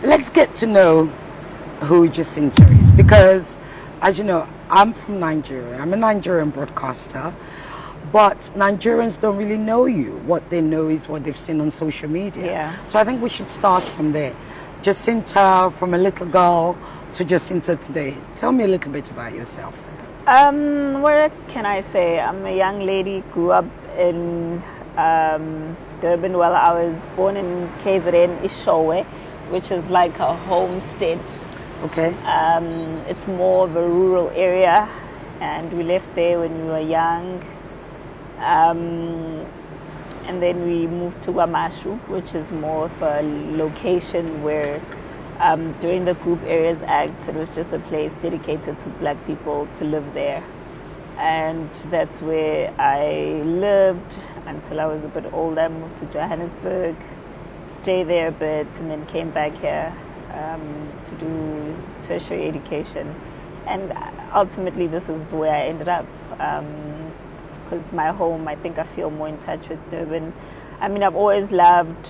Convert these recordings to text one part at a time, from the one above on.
let's get to know who Jacinta is, because, as you know, I'm from Nigeria. I'm a Nigerian broadcaster, but Nigerians don't really know you. What they know is what they've seen on social media. Yeah. So I think we should start from there. Jacinta, from a little girl to Jacinta today. Tell me a little bit about yourself. What can I say? I'm a young lady, grew up in Durban. Well, I was born in KZN, Ishowe, which is like a homestead. Okay. It's more of a rural area, and we left there when we were young. And then we moved to Wamashu, which is more of a location where during the Group Areas Act, it was just a place dedicated to black people to live there. And that's where I lived until I was a bit older. I moved to Johannesburg, stayed there a bit, and then came back here to do tertiary education. And ultimately, this is where I ended up. Because it's my home. I think I feel more in touch with Durban. I mean, I've always loved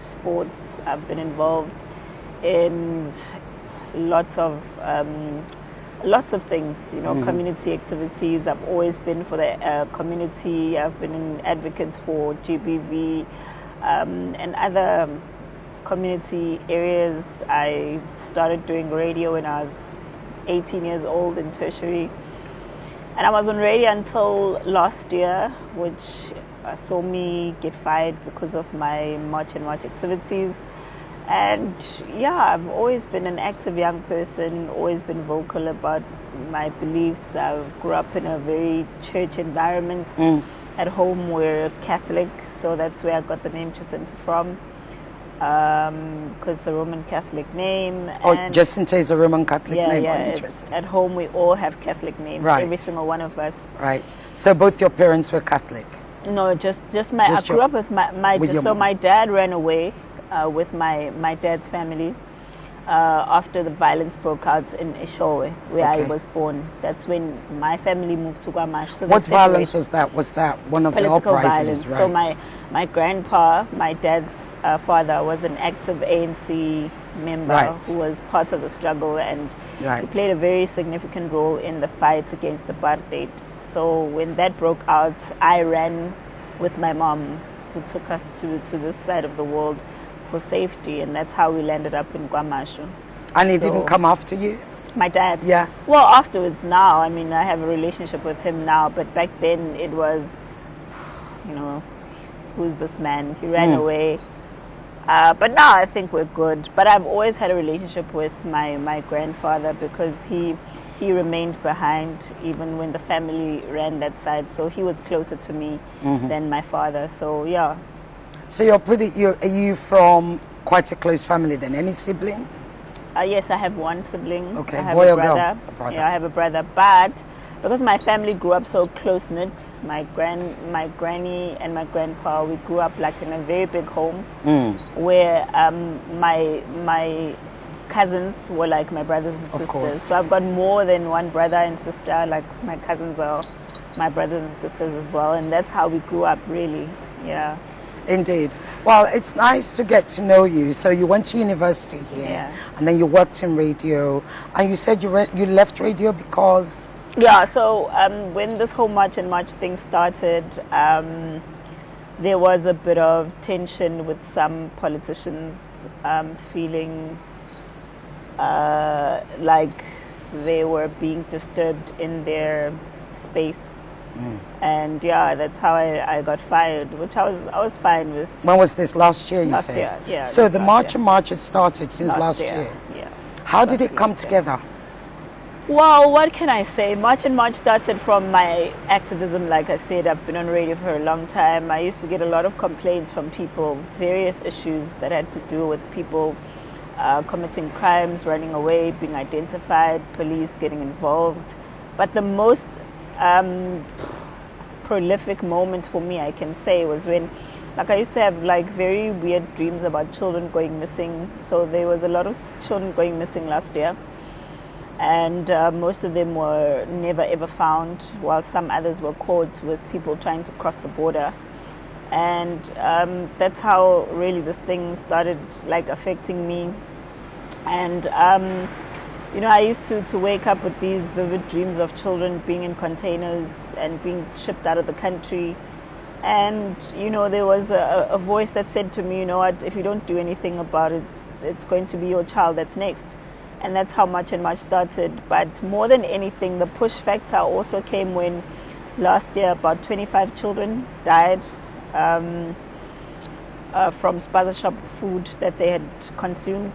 sports. I've been involved in lots of things, you know, community activities. I've always been for the community. I've been an advocate for GBV and other community areas. I started doing radio when I was 18 years old in tertiary. And I was on radio until last year, which saw me get fired because of my March and March activities. And yeah, I've always been an active young person, always been vocal about my beliefs. I grew up in a very church environment. At home, we're Catholic, so that's where I got the name Jacinta from. Because it's a Roman Catholic name. And Jacinta is a Roman Catholic name. Yeah, Interesting. At home, we all have Catholic names. Right. Every single one of us. Right. So both your parents were Catholic? No, just my. I grew up with my dad ran away with my dad's family after the violence broke out in Ishowe, where I was born. That's when my family moved to Guamash. So what violence was that? Was that one of the uprisings? Violence. Right. So my grandpa, my dad's father, was an active ANC member who was part of the struggle, and he played a very significant role in the fight against apartheid. So when that broke out, I ran with my mom, who took us to this side of the world for safety, and that's how we landed up in Guamashu. And he didn't come after you? My dad? Yeah. Well, afterwards now, I mean, I have a relationship with him now, but back then it was, you know, who's this man? He ran away. But now I think we're good. But I've always had a relationship with my grandfather, because he remained behind even when the family ran that side. So he was closer to me than my father. So yeah. So are you from quite a close family then? Any siblings? Yes, I have one sibling. Okay, I have boy a or brother. girl? A brother. Yeah, I have a brother. But because my family grew up so close knit, my granny and my grandpa, we grew up like in a very big home, where my cousins were like my brothers and sisters. Of course. So I've got more than one brother and sister. Like my cousins are my brothers and sisters as well, and that's how we grew up, really. Yeah. Indeed. Well, it's nice to get to know you. So you went to university here, and then you worked in radio, and you said you left radio because... Yeah, so when this whole March and March thing started, there was a bit of tension with some politicians feeling like they were being disturbed in their space. And yeah, that's how I got fired, which I was fine with. When was this? Last year, you said? Last year, yeah. So the March and March has started since last year? Yeah. How did it come together? Well, what can I say? March and March started from my activism. Like I said, I've been on radio for a long time. I used to get a lot of complaints from people, various issues that had to do with people committing crimes, running away, being identified, police getting involved. But the most prolific moment for me, I can say, was when, like, I used to have like very weird dreams about children going missing. So there was a lot of children going missing last year, and most of them were never ever found, while some others were caught with people trying to cross the border. And that's how really this thing started like affecting me. And you know, I used to wake up with these vivid dreams of children being in containers and being shipped out of the country. And you know, there was a voice that said to me, you know what, if you don't do anything about it, it's going to be your child that's next. And that's how Much and Much started. But more than anything, the push factor also came when last year about 25 children died from spaza shop food that they had consumed.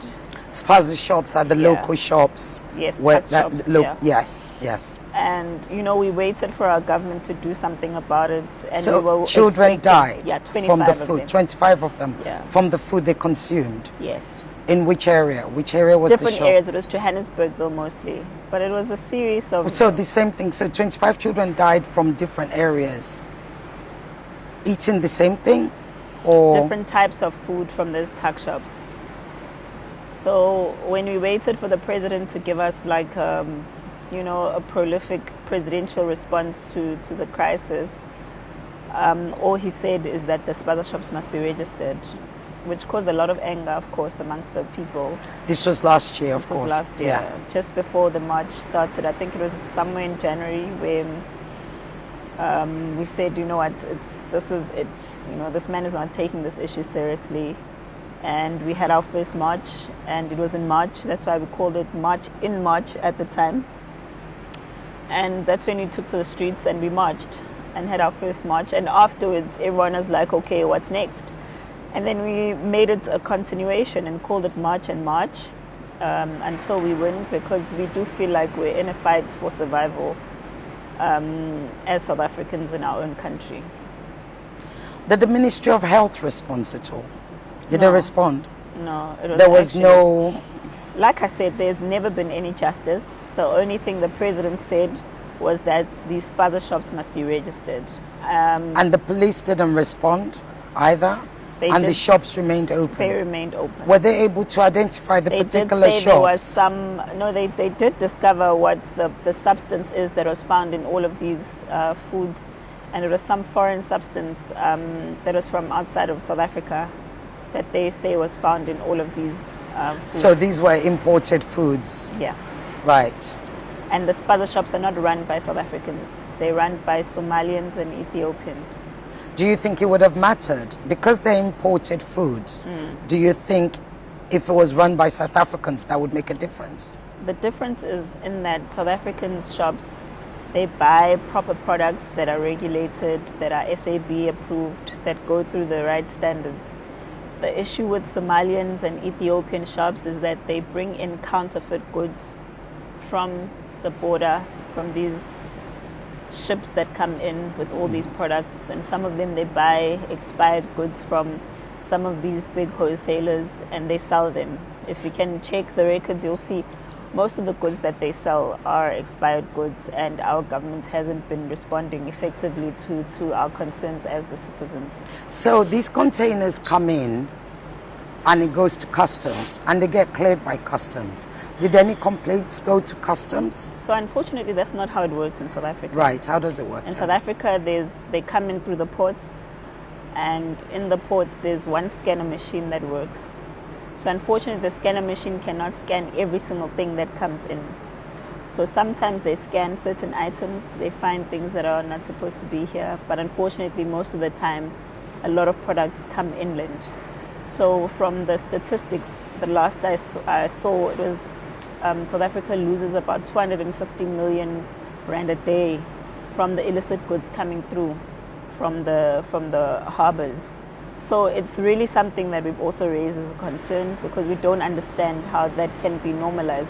Spaza shops are the local shops. Yes, where shops, yes. And you know, we waited for our government to do something about it. And So we were children died 25 from the of food. them. 25 of them Yeah. from the food they consumed. Yes. In which area? Which area was Different the shop? areas. It was Johannesburgville mostly, but it was a series of. So the same thing. So 25 children died from different areas. Eating the same thing, or different types of food from those tuck shops. So when we waited for the president to give us like, you know, a prolific presidential response to the crisis, all he said is that the spaza shops must be registered, which caused a lot of anger, of course, amongst the people. this was last year, of This was course. last year, just before the march started. I think it was somewhere in January when we said, you know what, this is it. You know, this man is not taking this issue seriously. And we had our first march, and it was in March. That's why we called it March in March at the time. And that's when we took to the streets and we marched and had our first march. And afterwards, everyone was like, okay, what's next? And then we made it a continuation and called it March and March until we win, because we do feel like we're in a fight for survival as South Africans in our own country. Did the Ministry of Health respond at all? Did No. they respond? No, it was There was actually- no. Like I said, there's never been any justice. The only thing the president said was that these spaza shops must be registered. And the police didn't respond either? They And the did- shops remained open? They remained open. Were they able to identify the They particular did say there was shops? some. No, they did discover what the substance is that was found in all of these foods, and it was some foreign substance that was from outside of South Africa that they say was found in all of these foods. So these were imported foods, Yeah, right? and the spaza shops are not run by South Africans. They're run by Somalians and Ethiopians. Do you think it would have mattered? Because they're imported foods, do you think if it was run by South Africans, that would make a difference? The difference is in that South African shops, they buy proper products that are regulated, that are SAB approved, that go through the right standards. The issue with Somalians and Ethiopian shops is that they bring in counterfeit goods from the border, from these ships that come in with all these products, and some of them they buy expired goods from some of these big wholesalers and they sell them. If you can check the records, you'll see most of the goods that they sell are expired goods, and our government hasn't been responding effectively to our concerns as the citizens. So these containers come in and it goes to customs and they get cleared by customs. Did any complaints go to customs? So unfortunately, that's not how it works in South Africa. Right, how does it work? In Tell South us. Africa, they come in through the ports, and in the ports there's one scanner machine that works. So unfortunately, the scanner machine cannot scan every single thing that comes in. So sometimes they scan certain items, they find things that are not supposed to be here, but unfortunately most of the time a lot of products come inland. So from the statistics, the last I saw, it was South Africa loses about 250 million rand a day from the illicit goods coming through from the harbors. So it's really something that we've also raised as a concern, because we don't understand how that can be normalized,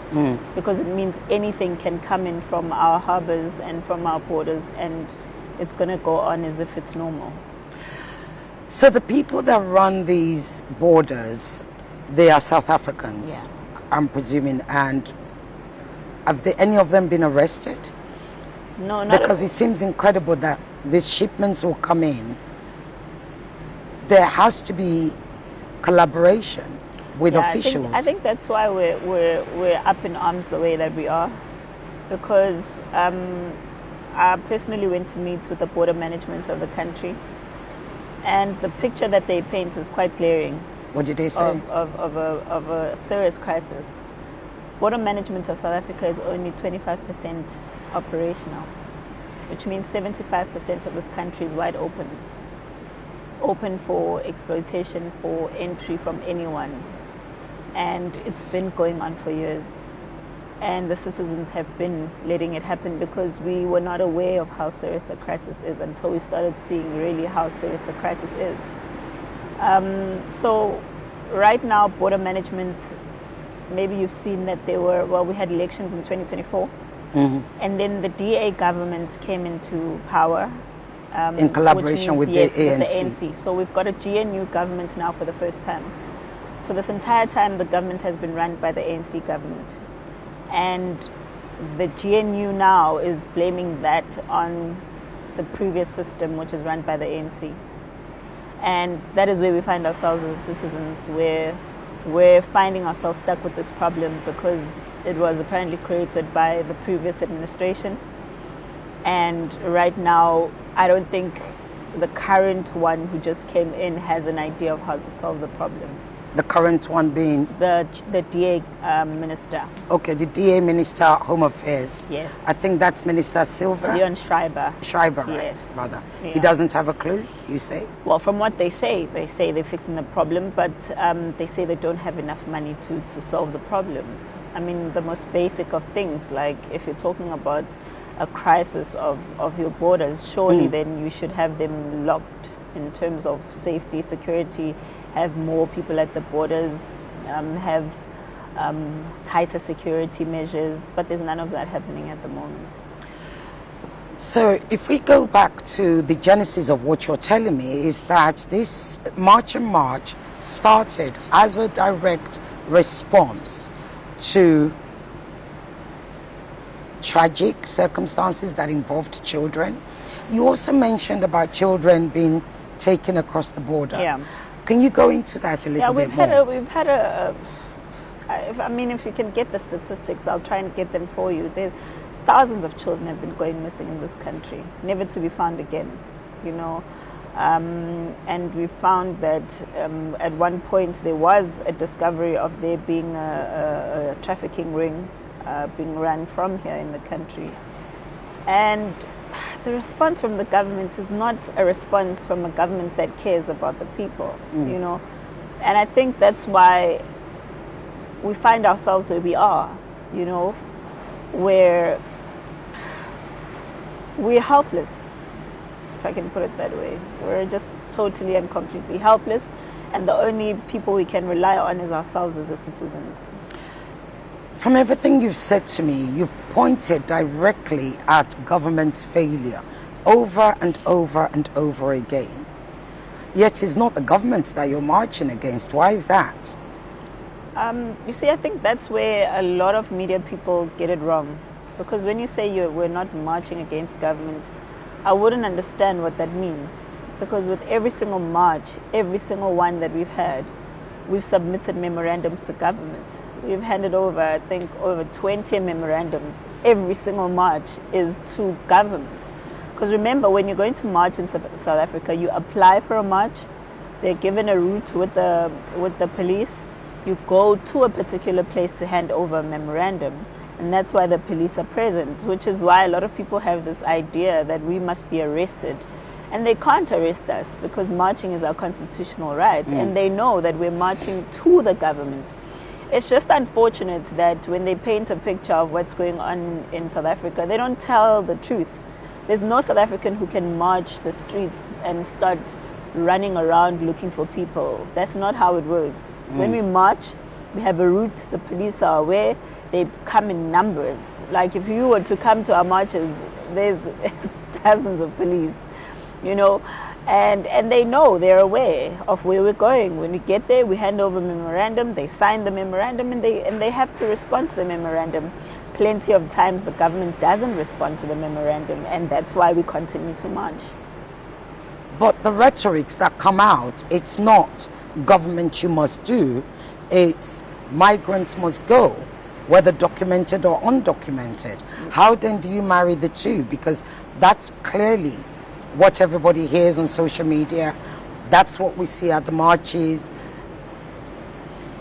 because it means anything can come in from our harbors and from our borders, and it's going to go on as if it's normal. So the people that run these borders, they are South Africans, I'm presuming, and have any of them been arrested? No, not Because it seems incredible that these shipments will come in. There has to be collaboration with officials. I think that's why we're up in arms the way that we are, because I personally went to meet with the border management of the country, And the picture that they paint is quite glaring What did they say? of a serious crisis. Border management of South Africa is only 25% operational, which means 75% of this country is wide open for exploitation, for entry from anyone. And it's been going on for years. And the citizens have been letting it happen because we were not aware of how serious the crisis is until we started seeing really how serious the crisis is. So right now, border management, maybe you've seen that we had elections in 2024. And then the DA government came into power. In collaboration with the ANC. With the ANC. So we've got a GNU government now for the first time. So this entire time the government has been run by the ANC government. And the GNU now is blaming that on the previous system, which is run by the ANC. And that is where we find ourselves as citizens, where we're finding ourselves stuck with this problem because it was apparently created by the previous administration. And right now, I don't think the current one who just came in has an idea of how to solve the problem. The current one being? The DA minister. Okay, the DA Minister Home Affairs. Yes. I think that's Minister Silver. Leon Schreiber. Schreiber, right, yes. Rather. Yeah. He doesn't have a clue, you say? Well, from what they say they're fixing the problem, but they say they don't have enough money to solve the problem. I mean, the most basic of things, like if you're talking about a crisis of your borders, surely then you should have them locked in terms of safety, security, have more people at the borders, have tighter security measures, but there's none of that happening at the moment. So if we go back to the genesis of what you're telling me, is that this March and March started as a direct response to tragic circumstances that involved children. You also mentioned about children being taken across the border. Yeah. Can you go into that a little bit more? We've had if you can get the statistics, I'll try and get them for you. Thousands of children have been going missing in this country, never to be found again, you know. And we found that at one point there was a discovery of there being a trafficking ring being run from here in the country. And the response from the government is not a response from a government that cares about the people, you know. And I think that's why we find ourselves where we are, you know, where we're helpless, if I can put it that way. We're just totally and completely helpless, and the only people we can rely on is ourselves as the citizens. From everything you've said to me, you've pointed directly at government's failure over and over and over again. Yet it's not the government that you're marching against. Why is that? You see, I think that's where a lot of media people get it wrong. Because when you say we're not marching against government, I wouldn't understand what that means. Because with every single march, every single one that we've had, we've submitted memorandums to government. We've handed over, I think, over 20 memorandums. Every single march is to government. Because remember, when you're going to march in South Africa, you apply for a march. They're given a route with the police. You go to a particular place to hand over a memorandum. And that's why the police are present, which is why a lot of people have this idea that we must be arrested. And they can't arrest us because marching is our constitutional right. And they know that we're marching to the government. It's just unfortunate that when they paint a picture of what's going on in South Africa, they don't tell the truth. There's no South African who can march the streets and start running around looking for people. That's not how it works. When we march, we have a route, the police are aware, they come in numbers. Like if you were to come to our marches, there's dozens of police, you know, and they know, they're aware of where we're going. When we get there, we hand over a memorandum, they sign the memorandum, and they have to respond to the memorandum. Plenty of times the government doesn't respond to the memorandum, and that's why we continue to march. But the rhetorics that come out, it's not government you must do, it's migrants must go, whether documented or undocumented. How then do you marry the two? Because that's clearly what everybody hears on social media, That's what we see at the marches.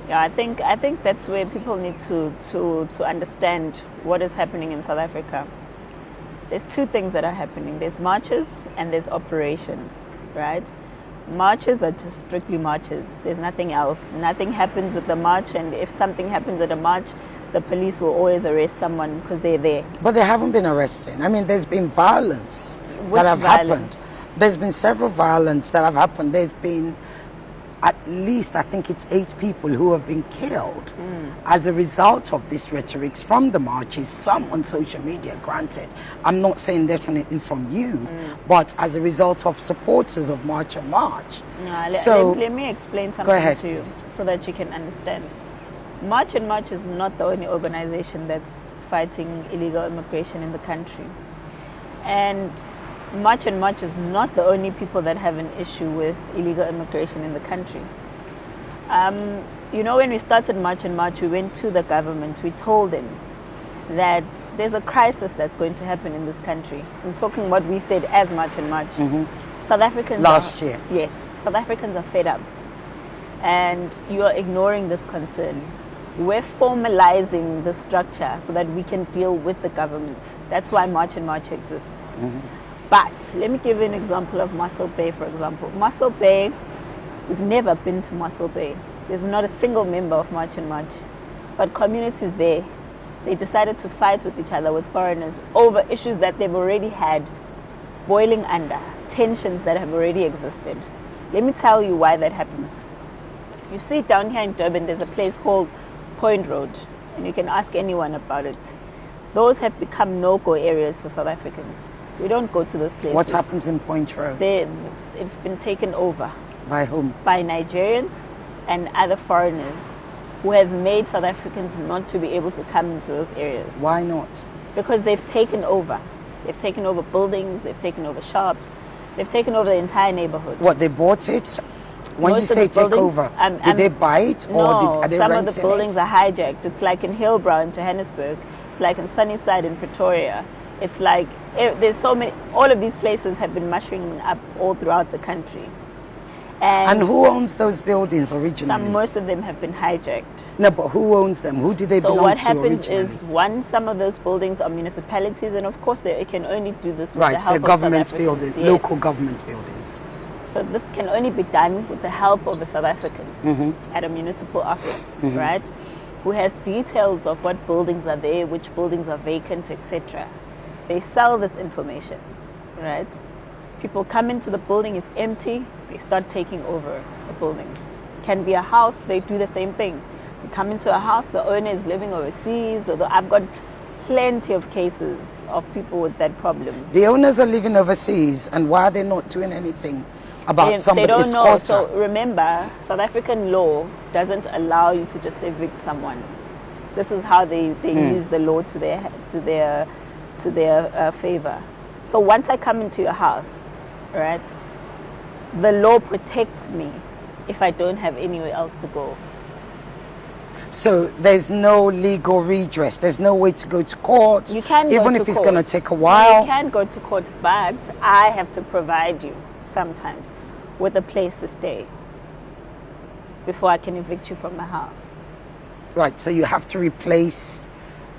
Yeah, I think that's where people need to understand what is happening in South Africa. There's two things that are happening. There's marches and there's operations, right? Marches are just strictly marches. There's nothing else. Nothing happens with the march, and if something happens at a march, the police will always arrest someone because they're there. But they haven't been arresting. I mean, there's been violence that have happened. There's been several violence that have happened. There's been at least, I think it's 8 people who have been killed as a result of this rhetoric from the marches, some on social media, granted. I'm not saying definitely from you, but as a result of supporters of March and March. No, so let me explain something ahead, to you please. so that you can understand. March and March is not the only organization that's fighting illegal immigration in the country. And March and March is not the only people that have an issue with illegal immigration in the country. You know, when we started March and March, we went to the government. We told them that there's a crisis that's going to happen in this country. I'm talking what we said as March and March. South Africans last year. Yes, South Africans are fed up, and you are ignoring this concern. We're formalizing the structure so that we can deal with the government. That's why March and March exists. But let me give you an example of Muscle Bay, for example. Muscle Bay, we've never been to Muscle Bay. There's not a single member of March and March. But communities there, they decided to fight with each other, with foreigners, over issues that they've already had boiling under, tensions that have already existed. Let me tell you why that happens. You see, down here in Durban, there's a place called Point Road, and you can ask anyone about it. Those have become no-go areas for South Africans. We don't go to those places. What happens in Point Road? It's been taken over. By whom? By Nigerians and other foreigners who have made South Africans not to be able to come into those areas. Why not? Because they've taken over. They've taken over buildings, they've taken over shops, they've taken over the entire neighborhood. What, they bought it? When you say take over, did they buy it or are they renting it? Some of the buildings are hijacked. It's like in Hillbrow in Johannesburg. It's like in Sunnyside in Pretoria. It's like there's so many. All of these places have been mushing up all throughout the country. And who owns those buildings originally? Most of them have been hijacked. No, but who owns them? Who do they belong to originally? So what happens is, some of those buildings are municipalities, and of course they can only do this with the help of government buildings, yes. Local government buildings. So this can only be done with the help of a South African at a municipal office, right? Who has details of what buildings are there, which buildings are vacant, etc. They sell this information, right? People come into the building, it's empty, they start taking over the building. Can be a house, they do the same thing. You come into a house, the owner is living overseas, I've got plenty of cases of people with that problem. The owners are living overseas, and why are they not doing anything about somebody's squatter? They don't know. So remember, South African law doesn't allow you to just evict someone. This is how they use the law to their favor. So once I come into your house, right, the law protects me if I don't have anywhere else to go. So there's no legal redress. There's no way to go to court. You can even if it's going to take a while. You can go to court, but I have to provide you sometimes with a place to stay before I can evict you from the house. Right. So you have to replace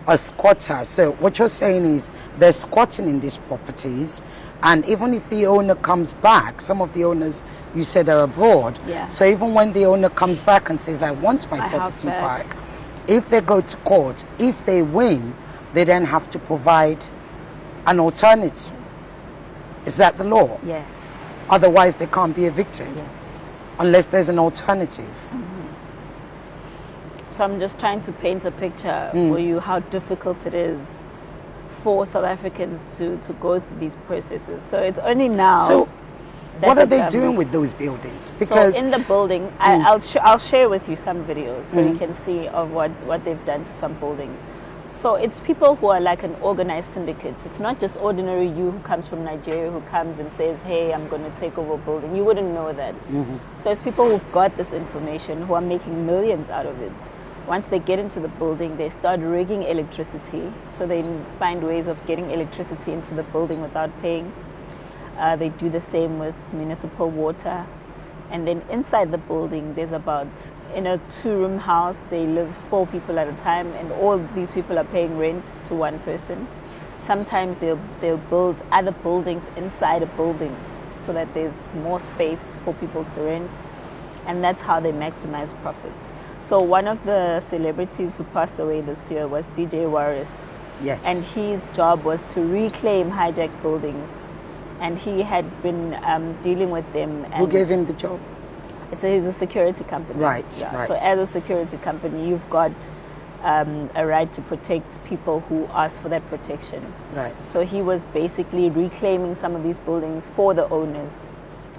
a squatter. So what you're saying is they're squatting in these properties, and even if the owner comes back, some of the owners you said are abroad. Yeah. So even when the owner comes back and says, I want my property back, if they go to court, if they win, they then have to provide an alternative. Yes. Is that the law? Yes. Otherwise they can't be evicted. Yes. Unless there's an alternative. So I'm just trying to paint a picture for you how difficult it is for South Africans to go through these processes. So it's only now. So what are they doing with those buildings? Because so in the building, I'll share with you some videos so you can see of what they've done to some buildings. So it's people who are like an organized syndicate. It's not just ordinary you who comes from Nigeria who comes and says, hey, I'm going to take over a building. You wouldn't know that. So it's people who've got this information who are making millions out of it. Once they get into the building, they start rigging electricity. So they find ways of getting electricity into the building without paying. They do the same with municipal water. And then inside the building, there's about, in a 2-room house, they live 4 people at a time, and all these people are paying rent to one person. Sometimes they'll build other buildings inside a building so that there's more space for people to rent, and that's how they maximize profits. So one of the celebrities who passed away this year was DJ Warris. Yes. And his job was to reclaim hijacked buildings, and he had been dealing with them. And who gave him the job? So he's a security company. Right, yeah. right. So as a security company, you've got a right to protect people who ask for that protection. Right. So he was basically reclaiming some of these buildings for the owners,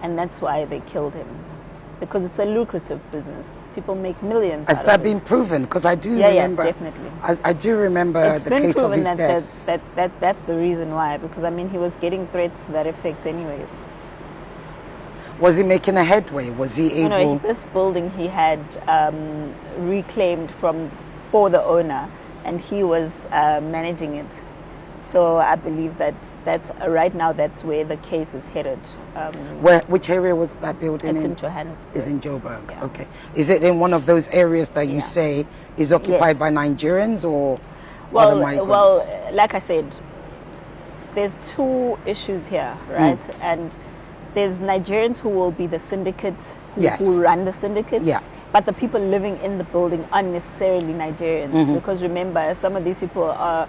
and that's why they killed him, because it's a lucrative business. People make millions. Has that been proven? Because I do remember. Yeah, definitely. I do remember the case of his death. That's the reason why. Because I mean, he was getting threats to that effect, anyways. Was he making a headway? Was he able? You know, this building he had reclaimed for the owner, and he was managing it. So I believe that's right now that's where the case is headed. Which area was that building It's in Johannesburg. It's in Joburg. Yeah. Okay. Is it in one of those areas that you say is occupied by Nigerians or other migrants? Well, like I said, there's 2 issues here, right? And there's Nigerians who will be the syndicates, who run the syndicate. Yeah. But the people living in the building aren't necessarily Nigerians, because remember, some of these people are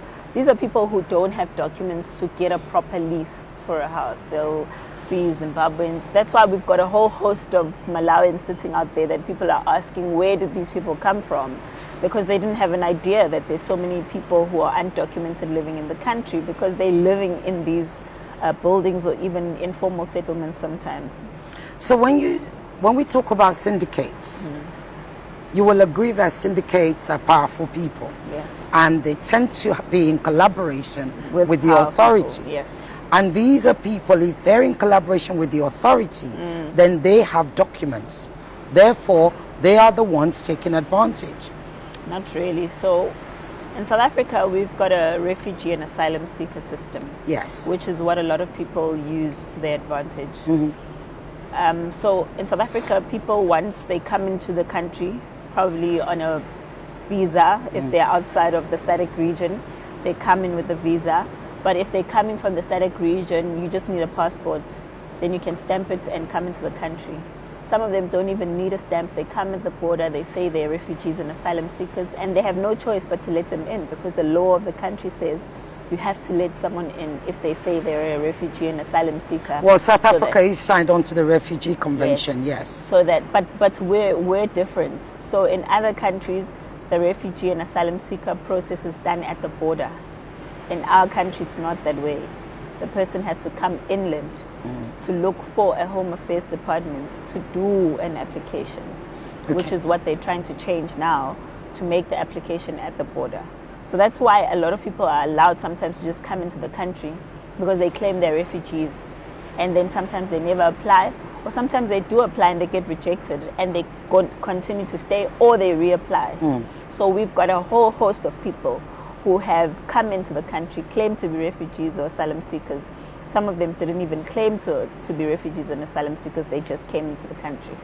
people who don't have documents to get a proper lease for a house. They'll be Zimbabweans. That's why we've got a whole host of Malawians sitting out there that people are asking, where did these people come from? Because they didn't have an idea that there's so many people who are undocumented living in the country, because they're living in these buildings or even informal settlements sometimes. So when we talk about syndicates, you will agree that syndicates are powerful people. Yes. And they tend to be in collaboration with the powerful authority. people, yes. And these are people, if they're in collaboration with the authority, then they have documents. Therefore, they are the ones taking advantage. Not really. So in South Africa, we've got a refugee and asylum seeker system. Yes. Which is what a lot of people use to their advantage. So in South Africa, people, once they come into the country, probably on a visa, if they're outside of the SADC region, they come in with a visa. But if they're coming from the SADC region, you just need a passport. Then you can stamp it and come into the country. Some of them don't even need a stamp. They come at the border, they say they're refugees and asylum seekers, and they have no choice but to let them in, because the law of the country says you have to let someone in if they say they're a refugee and asylum seeker. Well, South Africa is signed on to the Refugee Convention, yes. So that, but we're different. So in other countries, the refugee and asylum seeker process is done at the border. In our country, it's not that way. The person has to come inland to look for a Home Affairs department to do an application, which is what they're trying to change now, to make the application at the border. So that's why a lot of people are allowed sometimes to just come into the country, because they claim they're refugees, and then sometimes they never apply, or sometimes they do apply and they get rejected and they continue to stay, or they reapply. So we've got a whole host of people who have come into the country, claimed to be refugees or asylum seekers. Some of them didn't even claim to be refugees and asylum seekers, they just came into the country.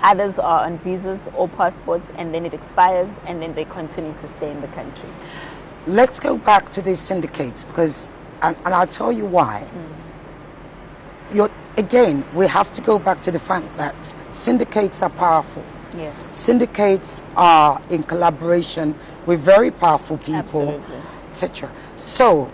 Others are on visas or passports, and then it expires, and then they continue to stay in the country. Let's go back to these syndicates, because, and I'll tell you why. Again, we have to go back to the fact that syndicates are powerful. Yes. Syndicates are in collaboration with very powerful people, etc. So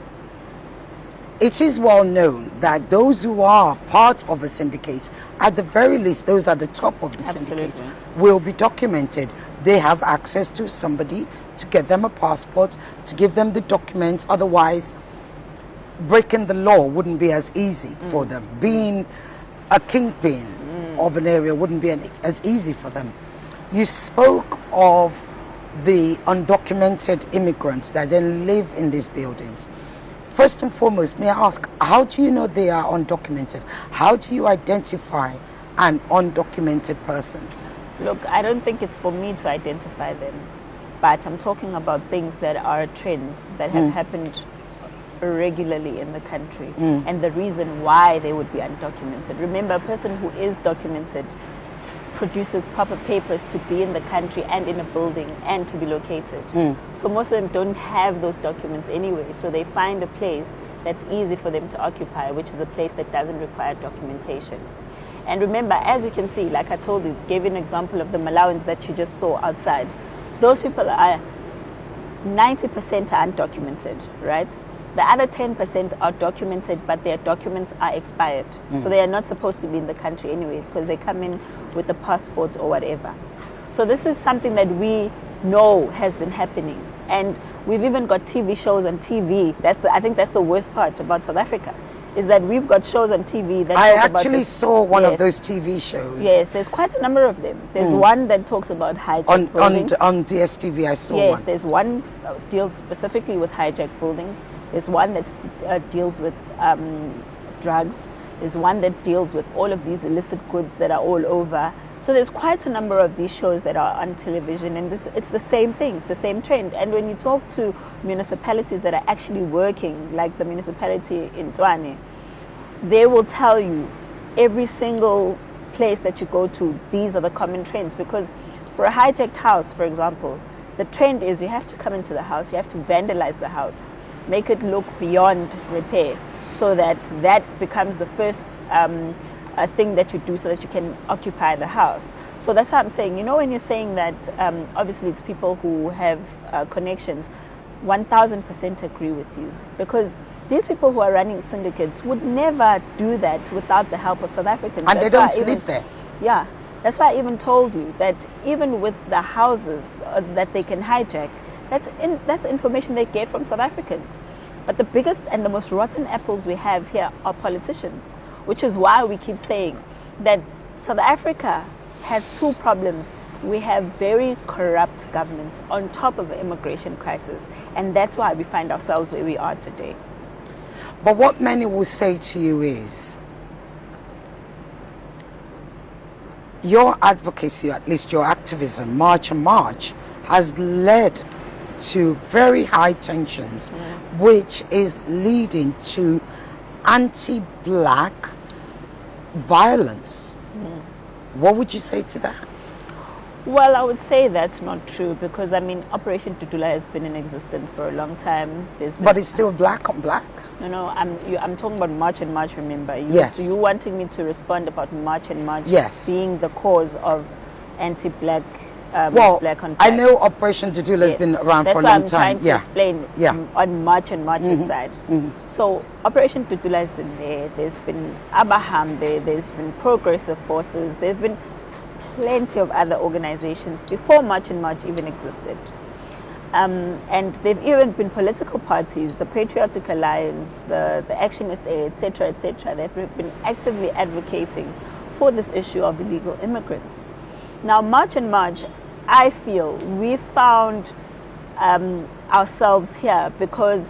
it is well known that those who are part of a syndicate, at the very least, those at the top of the syndicate, will be documented. They have access to somebody to get them a passport, to give them the documents. Otherwise, breaking the law wouldn't be as easy for them. Being a kingpin of an area wouldn't be as easy for them. You spoke of the undocumented immigrants that then live in these buildings. First and foremost, may I ask, how do you know they are undocumented? How do you identify an undocumented person? Look, I don't think it's for me to identify them, but I'm talking about things that are trends that have happened regularly in the country, and the reason why they would be undocumented. Remember, a person who is documented produces proper papers to be in the country and in a building and to be located. So most of them don't have those documents anyway, so they find a place that's easy for them to occupy, which is a place that doesn't require documentation. And remember, as you can see, like I told you, gave you an example of the Malawans that you just saw outside. Those people are 90% are undocumented, right? The other 10% are documented, but their documents are expired. So they are not supposed to be in the country anyways, because they come in with a passport or whatever. So this is something that we know has been happening. And we've even got TV shows on TV. I think that's the worst part about South Africa, is that we've got shows on TV that I talk about actually this. saw one Yes. of those TV shows. Yes, there's quite a number of them. There's one that talks about hijacked buildings. On DSTV, I saw Yes, one. there's one deals specifically with hijacked buildings. There's one that deals with drugs. There's one that deals with all of these illicit goods that are all over. So there's quite a number of these shows that are on television, and it's the same thing, it's the same trend. And when you talk to municipalities that are actually working, like the municipality in Tshwane, they will tell you every single place that you go to, these are the common trends. Because for a hijacked house, for example, the trend is you have to come into the house, you have to vandalize the house, make it look beyond repair, so that becomes the first thing that you do so that you can occupy the house. So that's why I'm saying, when you're saying that obviously it's people who have connections, 1000% agree with you, because these people who are running syndicates would never do that without the help of South Africans. And they don't live there. Yeah, that's why I even told you that even with the houses that they can hijack, that's information they get from South Africans. But the biggest and the most rotten apples we have here are politicians, which is why we keep saying that South Africa has two problems. We have very corrupt governments on top of the immigration crisis, and that's why we find ourselves where we are today. But what many will say to you is, your advocacy, at least your activism, March and March, has led to very high tensions, which is leading to anti-black violence. What would you say to that? Well, I would say that's not true, because Operation Tutula has been in existence for a long time. But it's still black on black. No, I'm talking about March and March. Remember, Yes. You wanting me to respond about March and March Yes. being the cause of anti-black, Well, black on I black. know Operation Tutula has been around for a long That's why I'm time. trying to explain on March and March's side. So Operation Tutula has been there. There's been Abraham there. There's been Progressive Forces. There's been plenty of other organizations before March and March even existed. And they've even been political parties, the Patriotic Alliance, the Action SA, etc., etc. They've been actively advocating for this issue of illegal immigrants. Now, March and March, I feel we found ourselves here because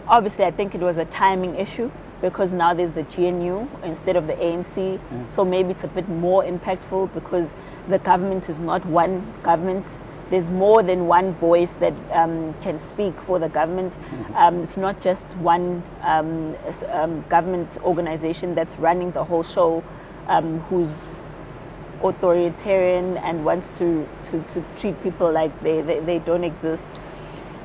obviously I think it was a timing issue, because now there's the GNU instead of the ANC. So maybe it's a bit more impactful because the government is not one government. There's more than one voice that can speak for the government. It's not just one government organization that's running the whole show, who's authoritarian and wants to treat people like they don't exist.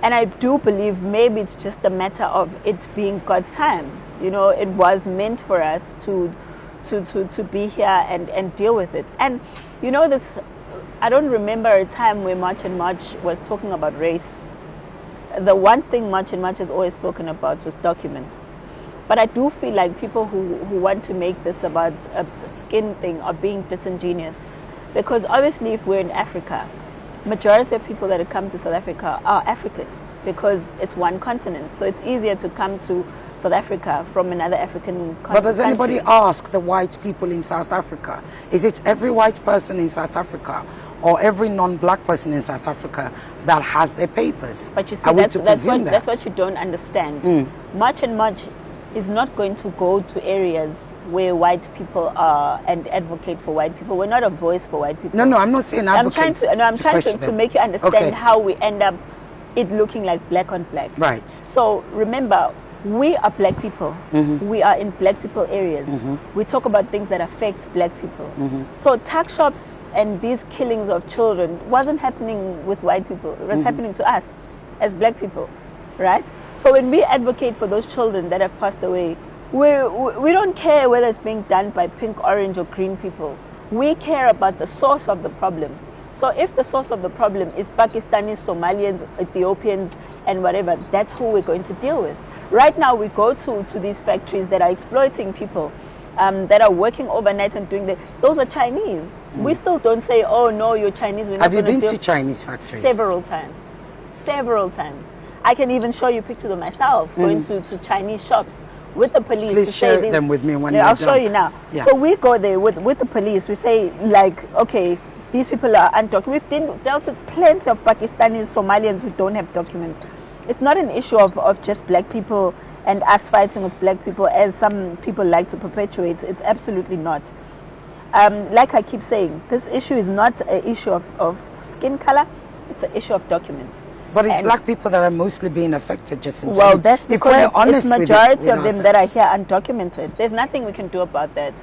And I do believe maybe it's just a matter of it being God's time. It was meant for us to be here and deal with it. And this, I don't remember a time where March and March was talking about race. The one thing March and March has always spoken about was documents. But I do feel like people who want to make this about a skin thing are being disingenuous. Because obviously if we're in Africa, majority of people that come to South Africa are African, because it's one continent. So it's easier to come to South Africa from another African country. But does anybody ask the white people in South Africa? Is it every white person in South Africa or every non-black person in South Africa that has their papers? But you see, Are we that's to presume that's that? what you don't understand. March and March is not going to go to areas where white people are and advocate for white people. We're not a voice for white people. No, I'm not saying advocate. I'm trying to make you understand Okay. how we end up it looking like black on black. Right. So remember, we are black people. We are in black people areas. We talk about things that affect black people. So tuck shops and these killings of children wasn't happening with white people. It was happening to us as black people, right? So when we advocate for those children that have passed away, we don't care whether it's being done by pink, orange, or green people. We care about the source of the problem. So if the source of the problem is Pakistanis, Somalians, Ethiopians, and whatever, that's who we're going to deal with. Right now, we go to these factories that are exploiting people, that are working overnight and doing that. Those are Chinese. We still don't say, oh no, you're Chinese. We're not Have you gonna been to Chinese factories? Several times. Several times. I can even show you pictures of myself going to Chinese shops with the police. Please share them with me when you're I'll done. show you now. Yeah. So we go there with the police. We say, like, okay, these people are undocumented. We've dealt with plenty of Pakistanis, Somalians who don't have documents. It's not an issue of just black people and us fighting with black people, as some people like to perpetuate. It's absolutely not. Like I keep saying, this issue is not an issue of skin color. It's an issue of documents. But it's black people that are mostly being affected, Jacinta. Well, that's because it's majority of them that are ourselves. here undocumented. There's nothing we can do about that.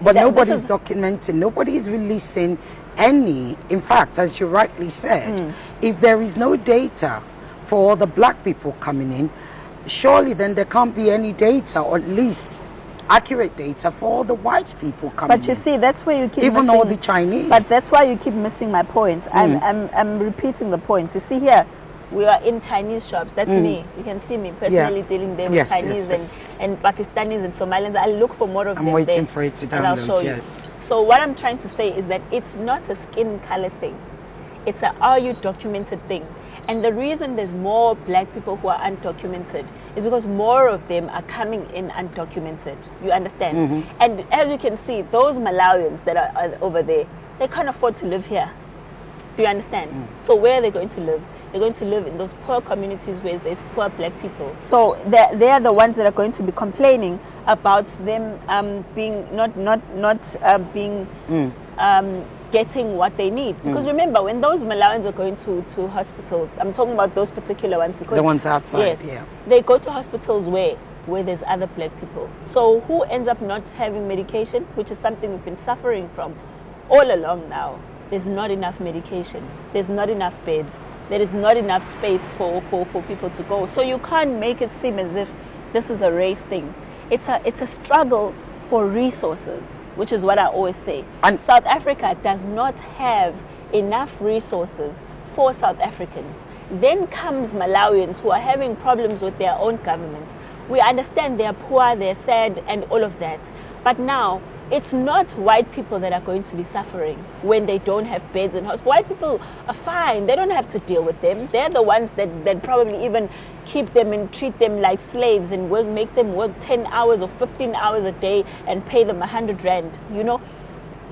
But nobody's documenting, nobody's releasing any. In fact, as you rightly said, if there is no data for all the black people coming in, surely then there can't be any data, or at least accurate data for all the white people coming in. But you see, that's where you keep even missing, all the Chinese. But that's why you keep missing my point. I'm repeating the point. You see here, we are in Chinese shops. That's me. You can see me personally dealing there with Chinese and Pakistanis and Somalians. I look for more of them. I'm waiting there, for it to download. and I'll show you. So what I'm trying to say is that it's not a skin color thing. It's a are you documented thing. And the reason there's more black people who are undocumented is because more of them are coming in undocumented. You understand? And as you can see, those Malawians that are over there, they can't afford to live here. Do you understand? So where are they going to live? They're going to live in those poor communities where there's poor black people. So they're the ones that are going to be complaining about them being getting what they need. Because remember, when those Malawians are going to hospital, I'm talking about those particular ones because the ones outside, they go to hospitals where there's other black people. So who ends up not having medication, which is something we've been suffering from all along now. There's not enough medication. There's not enough beds. There is not enough space for people to go. So you can't make it seem as if this is a race thing. It's a struggle for resources, which is what I always say. And South Africa does not have enough resources for South Africans. Then comes Malawians who are having problems with their own governments. We understand they're poor, they're sad, and all of that. But now, it's not white people that are going to be suffering when they don't have beds in hospitals. White people are fine. They don't have to deal with them. They're the ones that probably even keep them and treat them like slaves and make them work 10 hours or 15 hours a day and pay them 100 rand. You know,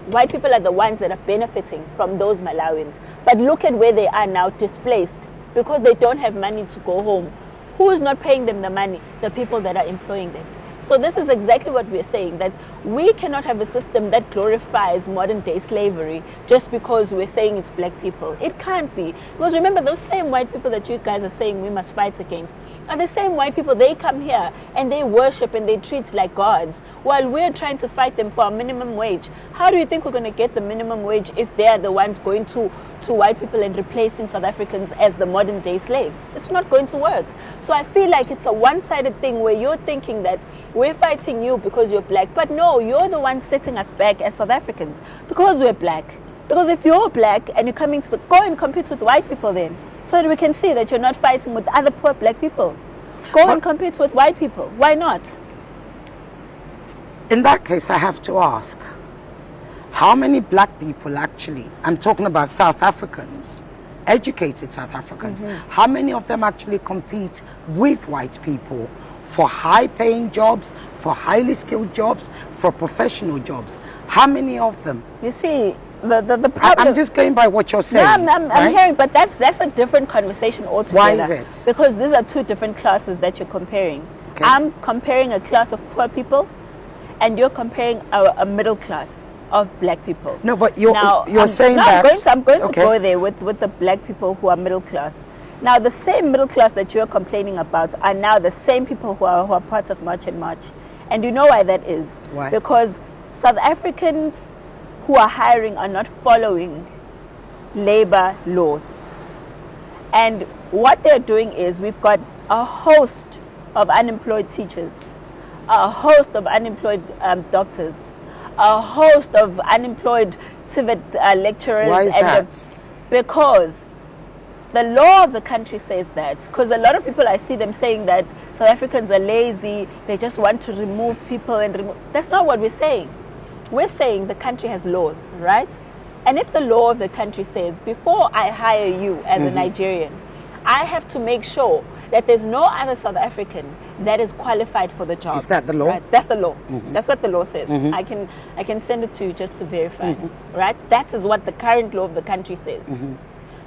white people are the ones that are benefiting from those Malawians. But look at where they are now, displaced, because they don't have money to go home. Who is not paying them the money? The people that are employing them. So this is exactly what we're saying, that we cannot have a system that glorifies modern day slavery just because we're saying it's black people. It can't be. Because remember, those same white people that you guys are saying we must fight against are the same white people. They come here and they worship and they treat like gods while we're trying to fight them for a minimum wage. How do you think we're going to get the minimum wage if they're the ones going to white people and replacing South Africans as the modern day slaves? It's not going to work. So I feel like it's a one-sided thing where you're thinking that we're fighting you because you're black. But no, you're the one setting us back as South Africans because we're black. Because if you're black and you're coming to go and compete with white people then, so that we can see that you're not fighting with other poor black people. Go and compete with white people. Why not? In that case, I have to ask, how many black people actually, I'm talking about South Africans, educated South Africans, how many of them actually compete with white people for high-paying jobs, for highly skilled jobs, for professional jobs? How many of them? You see, the problem... I'm just going by what you're saying. No, I'm hearing, but that's a different conversation altogether. Why is it? Because these are two different classes that you're comparing. Okay. I'm comparing a class of poor people, and you're comparing a middle class of black people. No, but you're saying that... I'm going to go there with the black people who are middle class. Now, the same middle class that you're complaining about are now the same people who are part of March and March. And you know why that is? Why? Because South Africans who are hiring are not following labor laws. And what they're doing is we've got a host of unemployed teachers, a host of unemployed doctors, a host of unemployed civic lecturers. Why is that? Because the law of the country says that. Because a lot of people, I see them saying that South Africans are lazy, they just want to remove people and remove. That's not what we're saying. We're saying the country has laws, right? And if the law of the country says, before I hire you as a Nigerian, I have to make sure that there's no other South African that is qualified for the job. Is that the law? Right? That's the law. That's what the law says. I can send it to you just to verify. Right? That is what the current law of the country says.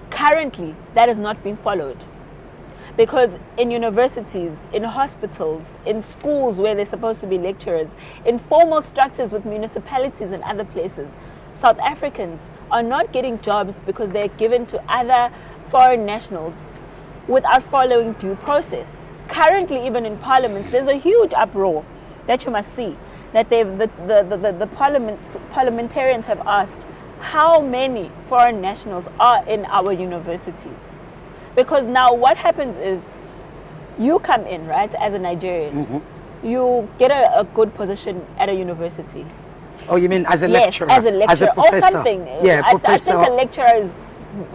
Currently, that is not being followed. Because in universities, in hospitals, in schools where they're supposed to be lecturers, in formal structures with municipalities and other places, South Africans are not getting jobs because they're given to other foreign nationals without following due process. Currently, even in parliament, there's a huge uproar that you must see, that the parliamentarians have asked how many foreign nationals are in our universities. Because now what happens is you come in, right, as a Nigerian, you get a good position at a university. Oh, you mean as a Yes, lecturer? as a lecturer as a professor? or something. Yeah, professor. I think a lecturer is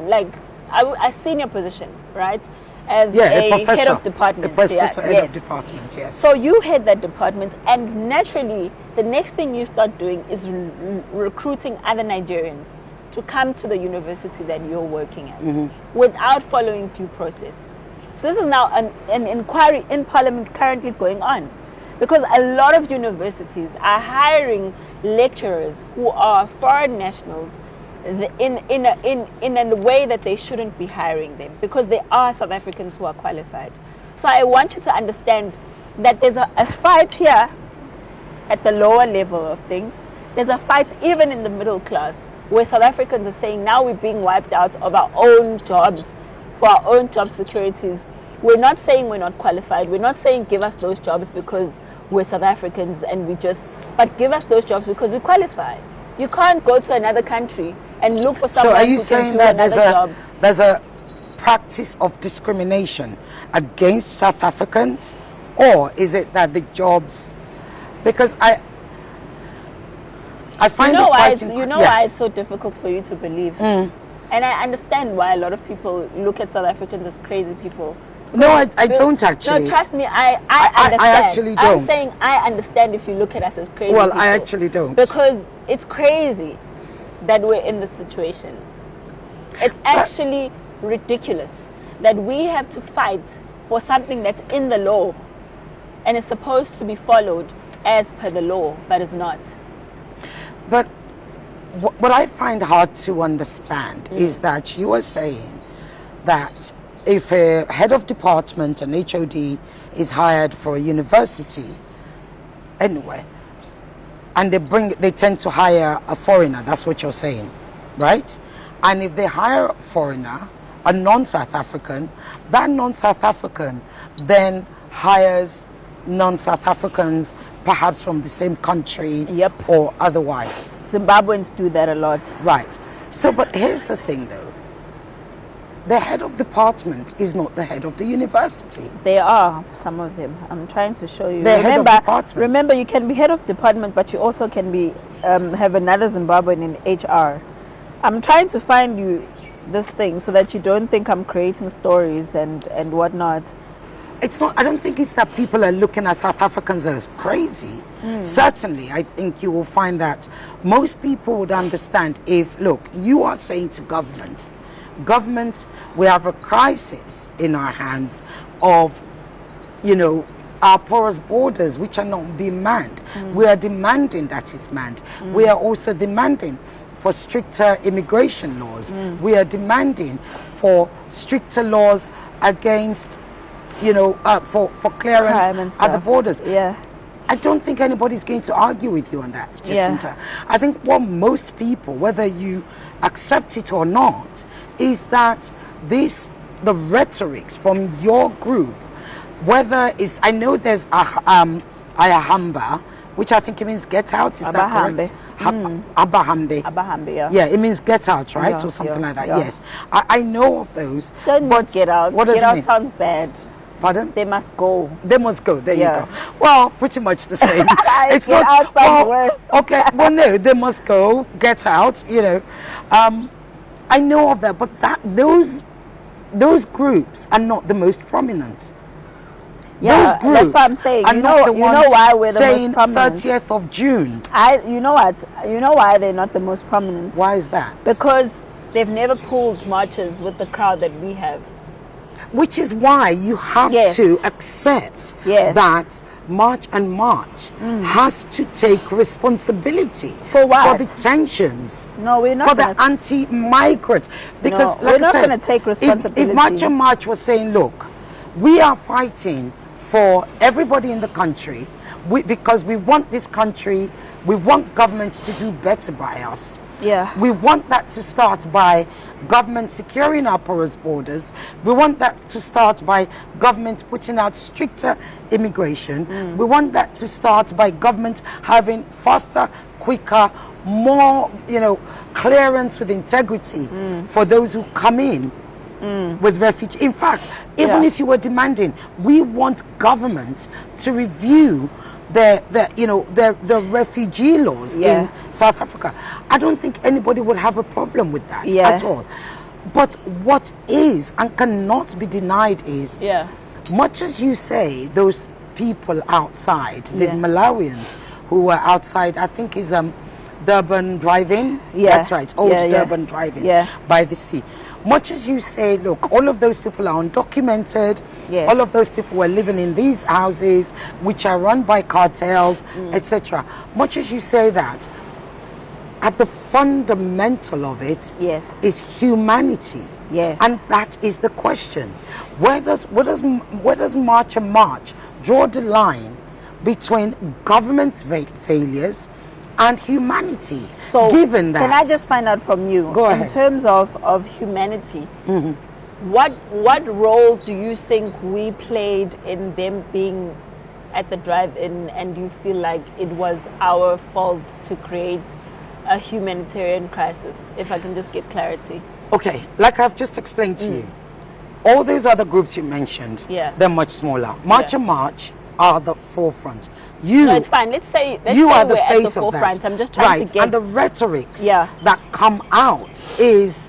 like a senior position, right? As a a professor. head of department. A professor, Yeah, head yes. of department, yes. So you head that department, and naturally, the next thing you start doing is recruiting other Nigerians to come to the university that you're working at without following due process. So this is now an inquiry in Parliament currently going on, because a lot of universities are hiring lecturers who are foreign nationals in a way that they shouldn't be hiring them, because they are South Africans who are qualified. So I want you to understand that there's a fight here at the lower level of things. There's a fight even in the middle class, where South Africans are saying now we're being wiped out of our own jobs, for our own job securities. We're not saying we're not qualified. We're not saying give us those jobs because we're South Africans and but give us those jobs because we qualify. You can't go to another country and look for someone. So are you who saying can do that job. there's a practice of discrimination against South Africans, or is it that the jobs? Because I find why it's so difficult for you to believe, and I understand why a lot of people look at South Africans as crazy people. No, I don't actually. No, trust me, I understand. I actually don't. I'm saying I understand if you look at us as crazy Well, people. I actually don't. Because it's crazy that we're in this situation. It's actually ridiculous that we have to fight for something that's in the law and is supposed to be followed as per the law, but it's not. But what I find hard to understand is that you are saying that if a head of department, an HOD, is hired for a university anyway, and they tend to hire a foreigner, that's what you're saying, right? And if they hire a foreigner, a non-South African, that non-South African then hires non-South Africans, perhaps from the same country or otherwise. Zimbabweans do that a lot. Right. So, but here's the thing though. The head of department is not the head of the university. They are, some of them. I'm trying to show you. Head of department. Remember, you can be head of department, but you also can be have another Zimbabwean in HR. I'm trying to find you this thing so that you don't think I'm creating stories and whatnot. It's not. I don't think it's that people are looking at South Africans as crazy. Certainly, I think you will find that most people would understand if, look, you are saying to government, we have a crisis in our hands of, our porous borders, which are not being manned. We are demanding that it's manned. We are also demanding for stricter immigration laws. We are demanding for stricter laws against, for clearance at the borders. Yeah. I don't think anybody's going to argue with you on that, Jacinta. Yeah. I think what most people, whether you accept it or not, is that this the rhetorics from your group, whether it's, I know there's Ayahamba, which I think it means get out, is that correct? Abahambe. Abahambe, yeah. Yeah, it means get out, right? Yeah, or something yeah, like that, yeah. yes. I know of those. Don't but get out. What does Get it out mean? sounds bad. Pardon? They must go. They must go. There Yeah. you go. Well, pretty much the same. Get out sounds worse. Okay. Well, no, they must go. Get out. You know, I know of that, but those groups are not the most prominent. Yeah, those groups that's what I'm saying. are You not know, the you ones know why we're the saying most prominent. 30th of June. You know what? You know why they're not the most prominent? Why is that? Because they've never pulled marches with the crowd that we have. Which is why you have Yes. to accept Yes. that March has to take responsibility For what? the tensions. No, we're not For the gonna- anti-migrant. Because, No, like we're I not said, gonna take responsibility. If March was saying, look, we are fighting for everybody in the country because we want this country, we want government to do better by us. Yeah. We want that to start by government securing our porous borders. We want that to start by government putting out stricter immigration. We want that to start by government having faster, quicker, more, clearance with integrity for those who come in with refugee. In fact, even Yeah. if you were demanding, we want government to review the refugee laws Yeah. in South Africa. I don't think anybody would have a problem with that Yeah. at all. But what is and cannot be denied is, Yeah. much as you say, those people outside, the Yeah. Malawians who were outside, I think is Durban driving. Yeah. That's right, old Yeah, yeah. Durban driving Yeah. by the sea. Much as you say, look, all of those people are undocumented. Yes. All of those people were living in these houses, which are run by cartels, etc. Much as you say that, at the fundamental of it Yes. is humanity. Yes. And that is the question. Where does March draw the line between government's failures and humanity? So, given that, can I just find out from you, Go in ahead. terms of humanity, what role do you think we played in them being at the drive-in, and you feel like it was our fault to create a humanitarian crisis? If I can just get clarity. okay, like I've just explained to you, all those other groups you mentioned, Yeah. they're much smaller. March are the forefront. No, it's fine. Let's say you are the we're at face the of forefront. that. I'm just trying right. to get. And the rhetorics Yeah. that come out is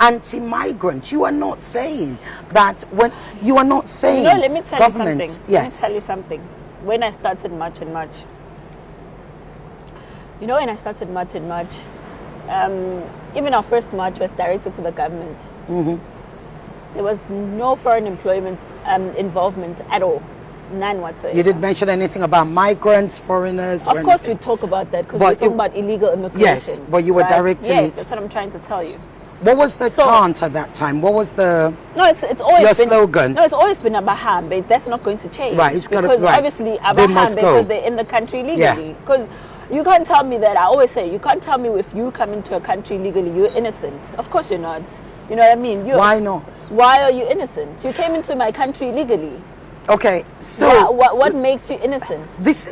anti-migrant. You are not saying that when you are not saying No, let me tell government. you something. Yes. Let me tell you something. When I started March, when I started March, even our first march was directed to the government. There was no foreign employment involvement at all. None whatsoever. You didn't mention anything about migrants, foreigners. Of or course, we anything. talk about that because But we're talking it- about illegal immigration. Yes, but you were directing yes, it. that's what I'm trying to tell you. What was the So- chant at that time? What was the No, it's always Your been slogan. No, it's always been Abahambe. That's not going to change. Right, it's gotta- because right. obviously They must Abahambe, go. because they're in the country Yeah. legally. Because you can't tell me that. I always say you can't tell me if you come into a country legally you're innocent. Of course you're not. You know what I mean? why not? Why are you innocent? You came into my country legally. Okay, so What makes you innocent?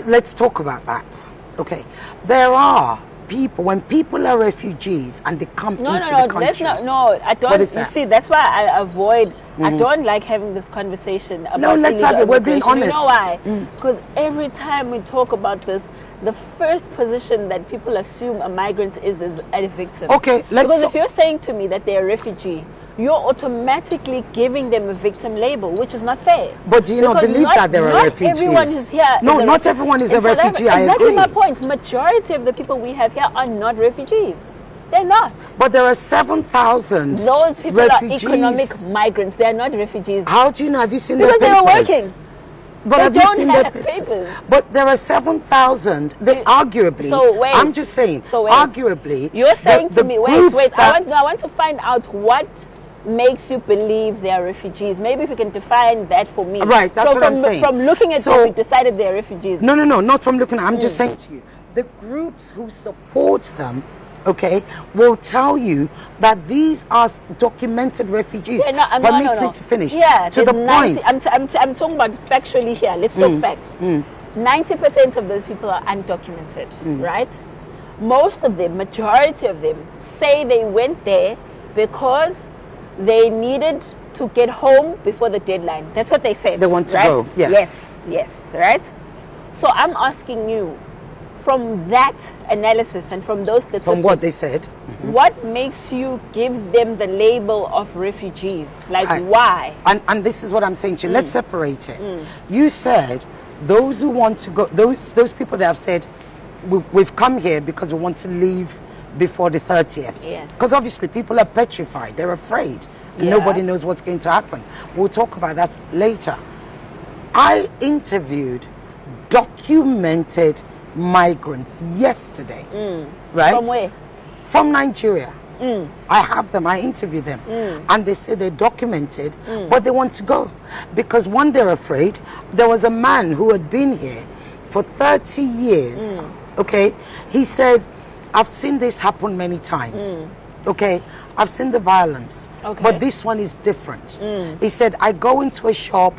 let's talk about that. Okay, there are people, when people are refugees and they come into the country. That's not. No, I don't. What is You that? see, that's why I avoid. I don't like having this conversation about. No, let's illegal have it. We're being immigration. You know honest. why? Because every time we talk about this, the first position that people assume a migrant is a victim. Okay, Because if you're saying to me that they're a refugee, you're automatically giving them a victim label, which is not fair. But do you not Because believe that there are not refugees? everyone is here. No, is a not refu- everyone is in a South Africa. refugee, I exactly agree. my point. Majority of the people we have here are not refugees. They're not. But there are 7,000 Those people refugees. are economic migrants. They are not refugees. How do you know? Have you seen Because their they were papers? working. But They have you don't seen have their papers? papers. But there are 7,000. They arguably. So wait. I'm just saying. So wait. Arguably. You're saying the to me, groups wait. I that- want to find out what makes you believe they are refugees. Maybe if you can define that for me. Right, that's so what I'm saying. From looking at So- what we decided they're refugees. No, not from looking. I'm just saying to you, the groups who support them okay, will tell you that these are documented refugees. Yeah, no, Permit me to finish. Yeah, to the 90, point. I'm talking about factually here. Let's talk facts. 90% of those people are undocumented, right? Most of them, majority of them, say they went there because they needed to get home before the deadline. That's what they said. They want to right? go. Yes. Yes, right? So I'm asking you, from that analysis and from those statistics, From what they said. what makes you give them the label of refugees? Like, Right. why? And this is what I'm saying to you. Let's separate it. You said those who want to go, those people that have said, we've come here because we want to leave before the 30th. Yes. Because obviously people are petrified. They're afraid. Yeah. Nobody knows what's going to happen. We'll talk about that later. I interviewed documented migrants yesterday. Right? From where? From Nigeria. I have them, I interview them, and they say they're documented, but they want to go because one, they're afraid. There was a man who had been here for 30 years. Okay, he said, I've seen this happen many times. Okay, I've seen the violence, Okay. but this one is different. He said, I go into a shop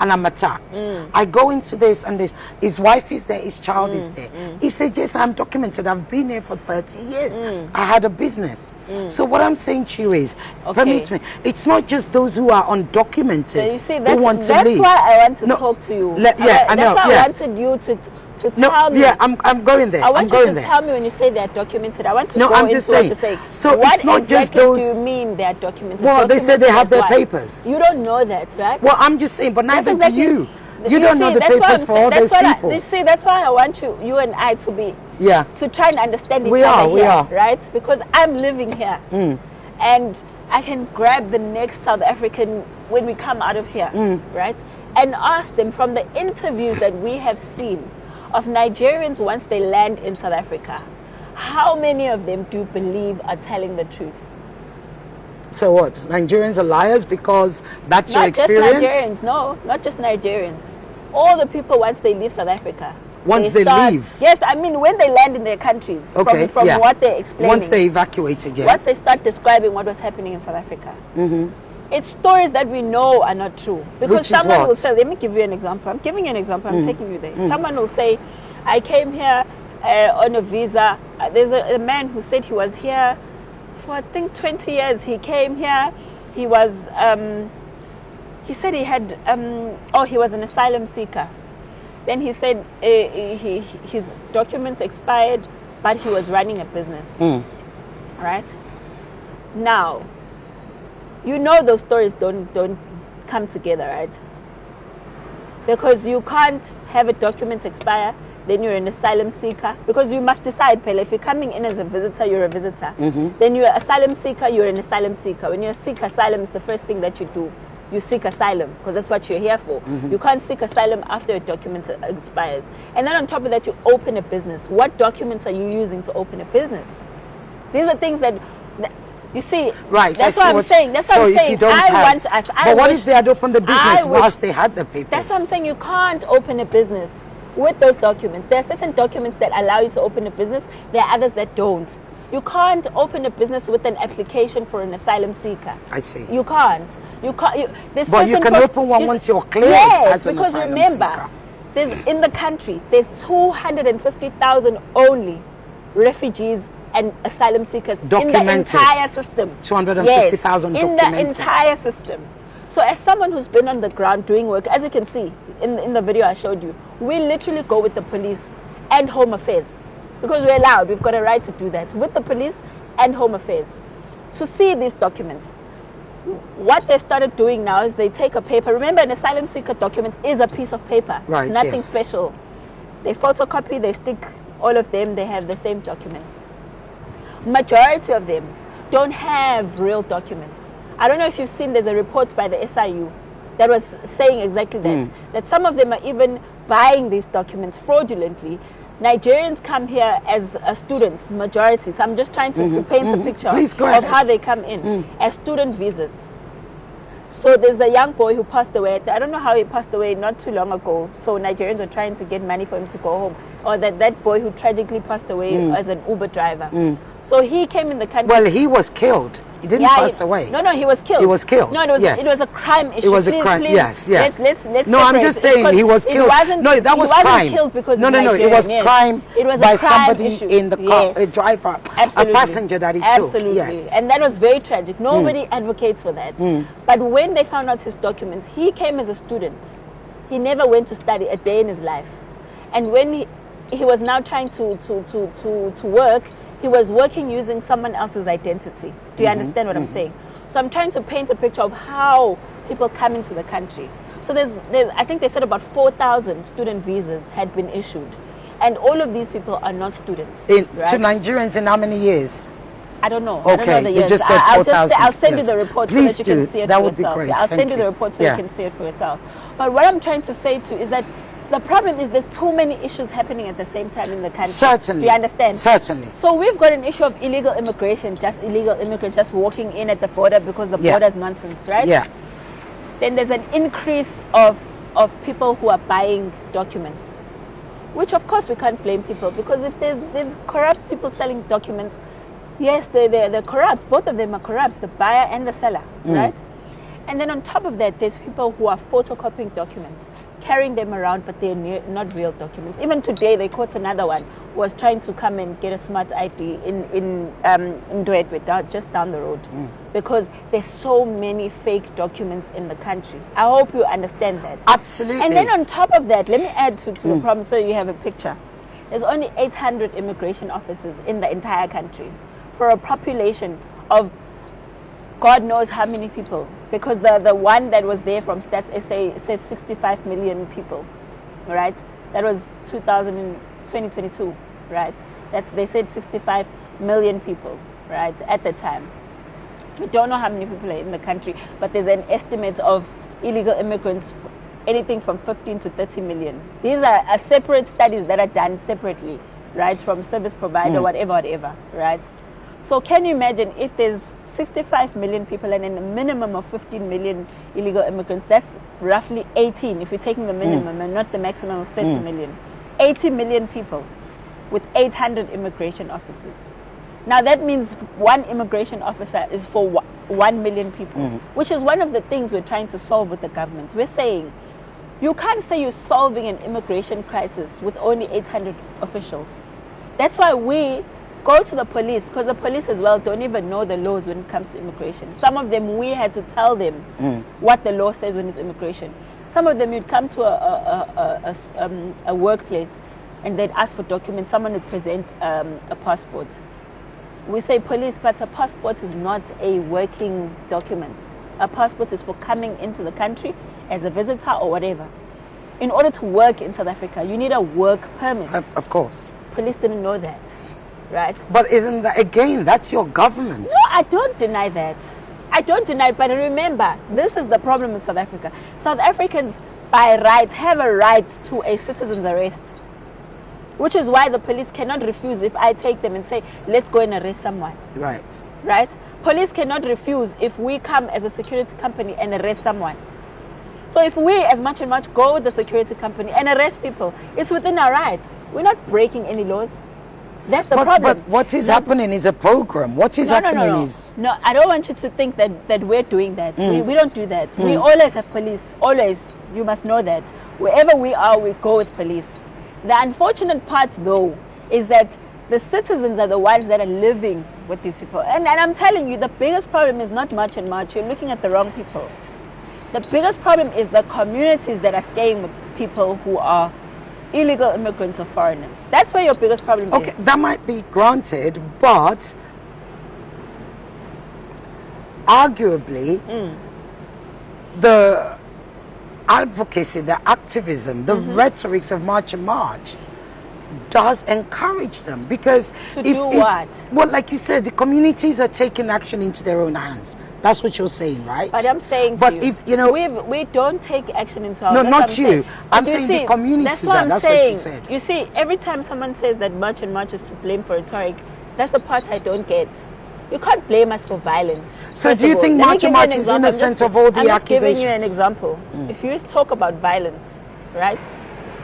and I'm attacked. I go into this and this. His wife is there, his child is there. He said, yes, I'm documented. I've been here for 30 years. I had a business. So what I'm saying to you is, permit me, it's not just those who are undocumented So you see, who want to that's leave. why I want to talk to you. Yeah, I know. That's why Yeah. I wanted you to No, tell me. yeah, I'm going there. I want I'm you going to there. tell me when you say they're documented. I want to No, go I'm into just what saying. you're saying. So what it's not just exactly those. do you mean they're documented? Well, they say they have their Documented as what? papers. You don't know that, right? Well, I'm just saying, but That's neither exactly- do you. You don't know see, the that's what papers I'm for all saying. those That's what people. you see, that's why I want you and I to be Yeah. to try and understand each We other are, we here, are. right? Because I'm living here, and I can grab the next South African when we come out of here, right? And ask them from the interviews that we have seen of Nigerians once they land in South Africa, how many of them do you believe are telling the truth? So what? Nigerians are liars because that's your Not just experience? Nigerians, no, not just Nigerians. All the people once they leave South Africa. Once they leave? Yes, I mean when they land in their countries. Okay, From yeah. what they're explaining. Once they evacuated, yeah. Once they start describing what was happening in South Africa. It's stories that we know are not true. Because Which is someone what? will say, let me give you an example. I'm giving you an example. I'm taking you there. Someone will say, I came here on a visa. There's a man who said he was here for I think 20 years. He came here. He was, he said he had, he was an asylum seeker. Then he said his documents expired, but he was running a business. Right? Now, you know those stories don't come together, right? Because you can't have a document expire, then you're an asylum seeker. Because you must decide, Pele, if you're coming in as a visitor, you're a visitor. Then you're an asylum seeker, you're an asylum seeker. When you seek asylum, it's the first thing that you do. You seek asylum, because that's what you're here for. You can't seek asylum after a document expires. And then on top of that, you open a business. What documents are you using to open a business? These are things that you see, Right, that's I see what I'm saying. That's so what I'm if saying. you don't I have, want to ask. but what if they had opened the business whilst they had the papers? That's what I'm saying. You can't open a business with those documents. There are certain documents that allow you to open a business. There are others that don't. You can't open a business with an application for an asylum seeker. I see. You can't. You can't. But you can open one once you're cleared as an because asylum remember, seeker. there's in the country there's 250,000 only refugees and asylum seekers Documented. in the entire system. 250,000 yes, in documented. the entire system. So as someone who's been on the ground doing work, as you can see in the video I showed you, we literally go with the police and Home Affairs because we're allowed. We've got a right to do that with the police and Home Affairs to see these documents. What they started doing now is they take a paper. Remember, an asylum seeker document is a piece of paper. Right, it's nothing yes. special. They photocopy, they stick all of them, they have the same documents. Majority of them don't have real documents. I don't know if you've seen, there's a report by the SIU that was saying exactly that. That some of them are even buying these documents fraudulently. Nigerians come here as students, majority. So I'm just trying to paint a picture Please go of ahead. how they come in as student visas. So there's a young boy who passed away. I don't know how he passed away not too long ago. So Nigerians are trying to get money for him to go home. Or that boy who tragically passed away as an Uber driver. So he came in the country. Well, he was killed. He didn't pass away. No, he was killed. He was killed. No, it was a crime issue. It was a crime. Yes, yeah. Let's no, I'm just saying he was killed. No, that was crime. Killed because no, it was crime. It was by a crime somebody issue. in the car, a driver, Absolutely. a passenger that he Absolutely. took. Yes. And that was very tragic. Nobody advocates for that. But when they found out his documents, he came as a student. He never went to study a day in his life. And when he was now trying to work, he was working using someone else's identity. Do you understand what I'm saying? So I'm trying to paint a picture of how people come into the country. So there's I think they said about 4,000 student visas had been issued. And all of these people are not students. To Nigerians in how many years? I don't know. Okay, I don't know the years. you just said 4,000. I'll send you the report so that you can see it that for would yourself. be great. Yeah, I'll Thank send you the report so you can see it for yourself. But what I'm trying to say too is that the problem is there's too many issues happening at the same time in the country. Certainly. Do you understand? Certainly. So we've got an issue of illegal immigration, just illegal immigrants just walking in at the border because the border is nonsense, right? Yeah. Then there's an increase of people who are buying documents, which of course we can't blame people, because if there's corrupt people selling documents, yes, they're corrupt. Both of them are corrupt, the buyer and the seller, right? And then on top of that, there's people who are photocopying documents, carrying them around, but they're not real documents. Even today, they caught another one who was trying to come and get a smart ID in Ndwedwe, just down the road, because there's so many fake documents in the country. I hope you understand that. Absolutely. And then on top of that, let me add to the problem so you have a picture. There's only 800 immigration officers in the entire country for a population of God knows how many people, because the one that was there from Stats SA says 65 million people, right? That was 2022, right? They said 65 million people, right, at the time. We don't know how many people are in the country, but there's an estimate of illegal immigrants, anything from 15 to 30 million. These are separate studies that are done separately, right, from service provider, whatever, right? So can you imagine if there's 65 million people and then a minimum of 15 million illegal immigrants? That's roughly 18 if you're taking the minimum and not the maximum of 30 million. 80 million people with 800 immigration officers. Now that means one immigration officer is for 1 million people, which is one of the things we're trying to solve with the government. We're saying you can't say you're solving an immigration crisis with only 800 officials. That's why we go to the police, because the police as well don't even know the laws when it comes to immigration. Some of them, we had to tell them what the law says when it's immigration. Some of them, you'd come to a workplace and they'd ask for documents. Someone would present a passport. We say, police, but a passport is not a working document. A passport is for coming into the country as a visitor or whatever. In order to work in South Africa, you need a work permit. Of course. Police didn't know that. Right. But isn't that, again, that's your government? No, I don't deny that. I don't deny it, but remember, this is the problem in South Africa. South Africans, by right, have a right to a citizen's arrest, which is why the police cannot refuse if I take them and say, let's go and arrest someone. Right. Right? Police cannot refuse if we come as a security company and arrest someone. So if we, as much go with the security company and arrest people, it's within our rights. We're not breaking any laws. That's the problem. But what is happening is a program. What is happening is... No, I don't want you to think that we're doing that. We don't do that. We always have police. Always. You must know that. Wherever we are, we go with police. The unfortunate part, though, is that the citizens are the ones that are living with these people. And I'm telling you, the biggest problem is not much. You're looking at the wrong people. The biggest problem is the communities that are staying with people who are illegal immigrants or foreigners. That's where your biggest problem is. Okay, that might be granted, but arguably the advocacy, the activism, the rhetorics of March and March does encourage them, because what? Well, like you said, the communities are taking action into their own hands. That's what you're saying, right? But I'm saying, if you know, we don't take action into our. No, not you. I'm saying the communities. That's what you said. You see, every time someone says that March and March is to blame for rhetoric, that's the part I don't get. You can't blame us for violence. So do you think March and March is innocent of all the accusations? I'm just giving you an example. If you talk about violence, right?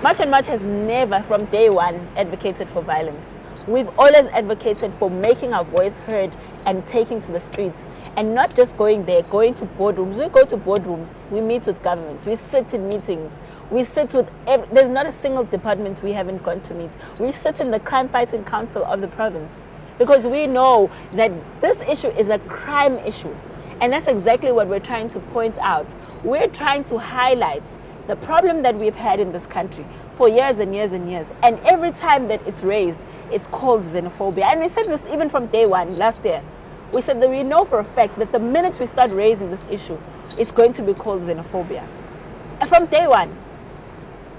March and March has never, from day one, advocated for violence. We've always advocated for making our voice heard and taking to the streets. And not just going there, going to boardrooms. We go to boardrooms, we meet with governments, we sit in meetings, we sit with, there's not a single department we haven't gone to meet. We sit in the crime fighting council of the province because we know that this issue is a crime issue. And that's exactly what we're trying to point out. We're trying to highlight the problem that we've had in this country for years and years and years. And every time that it's raised, it's called xenophobia. And we said this even from day one last year. We said that we know for a fact that the minute we start raising this issue, it's going to be called xenophobia. And from day one,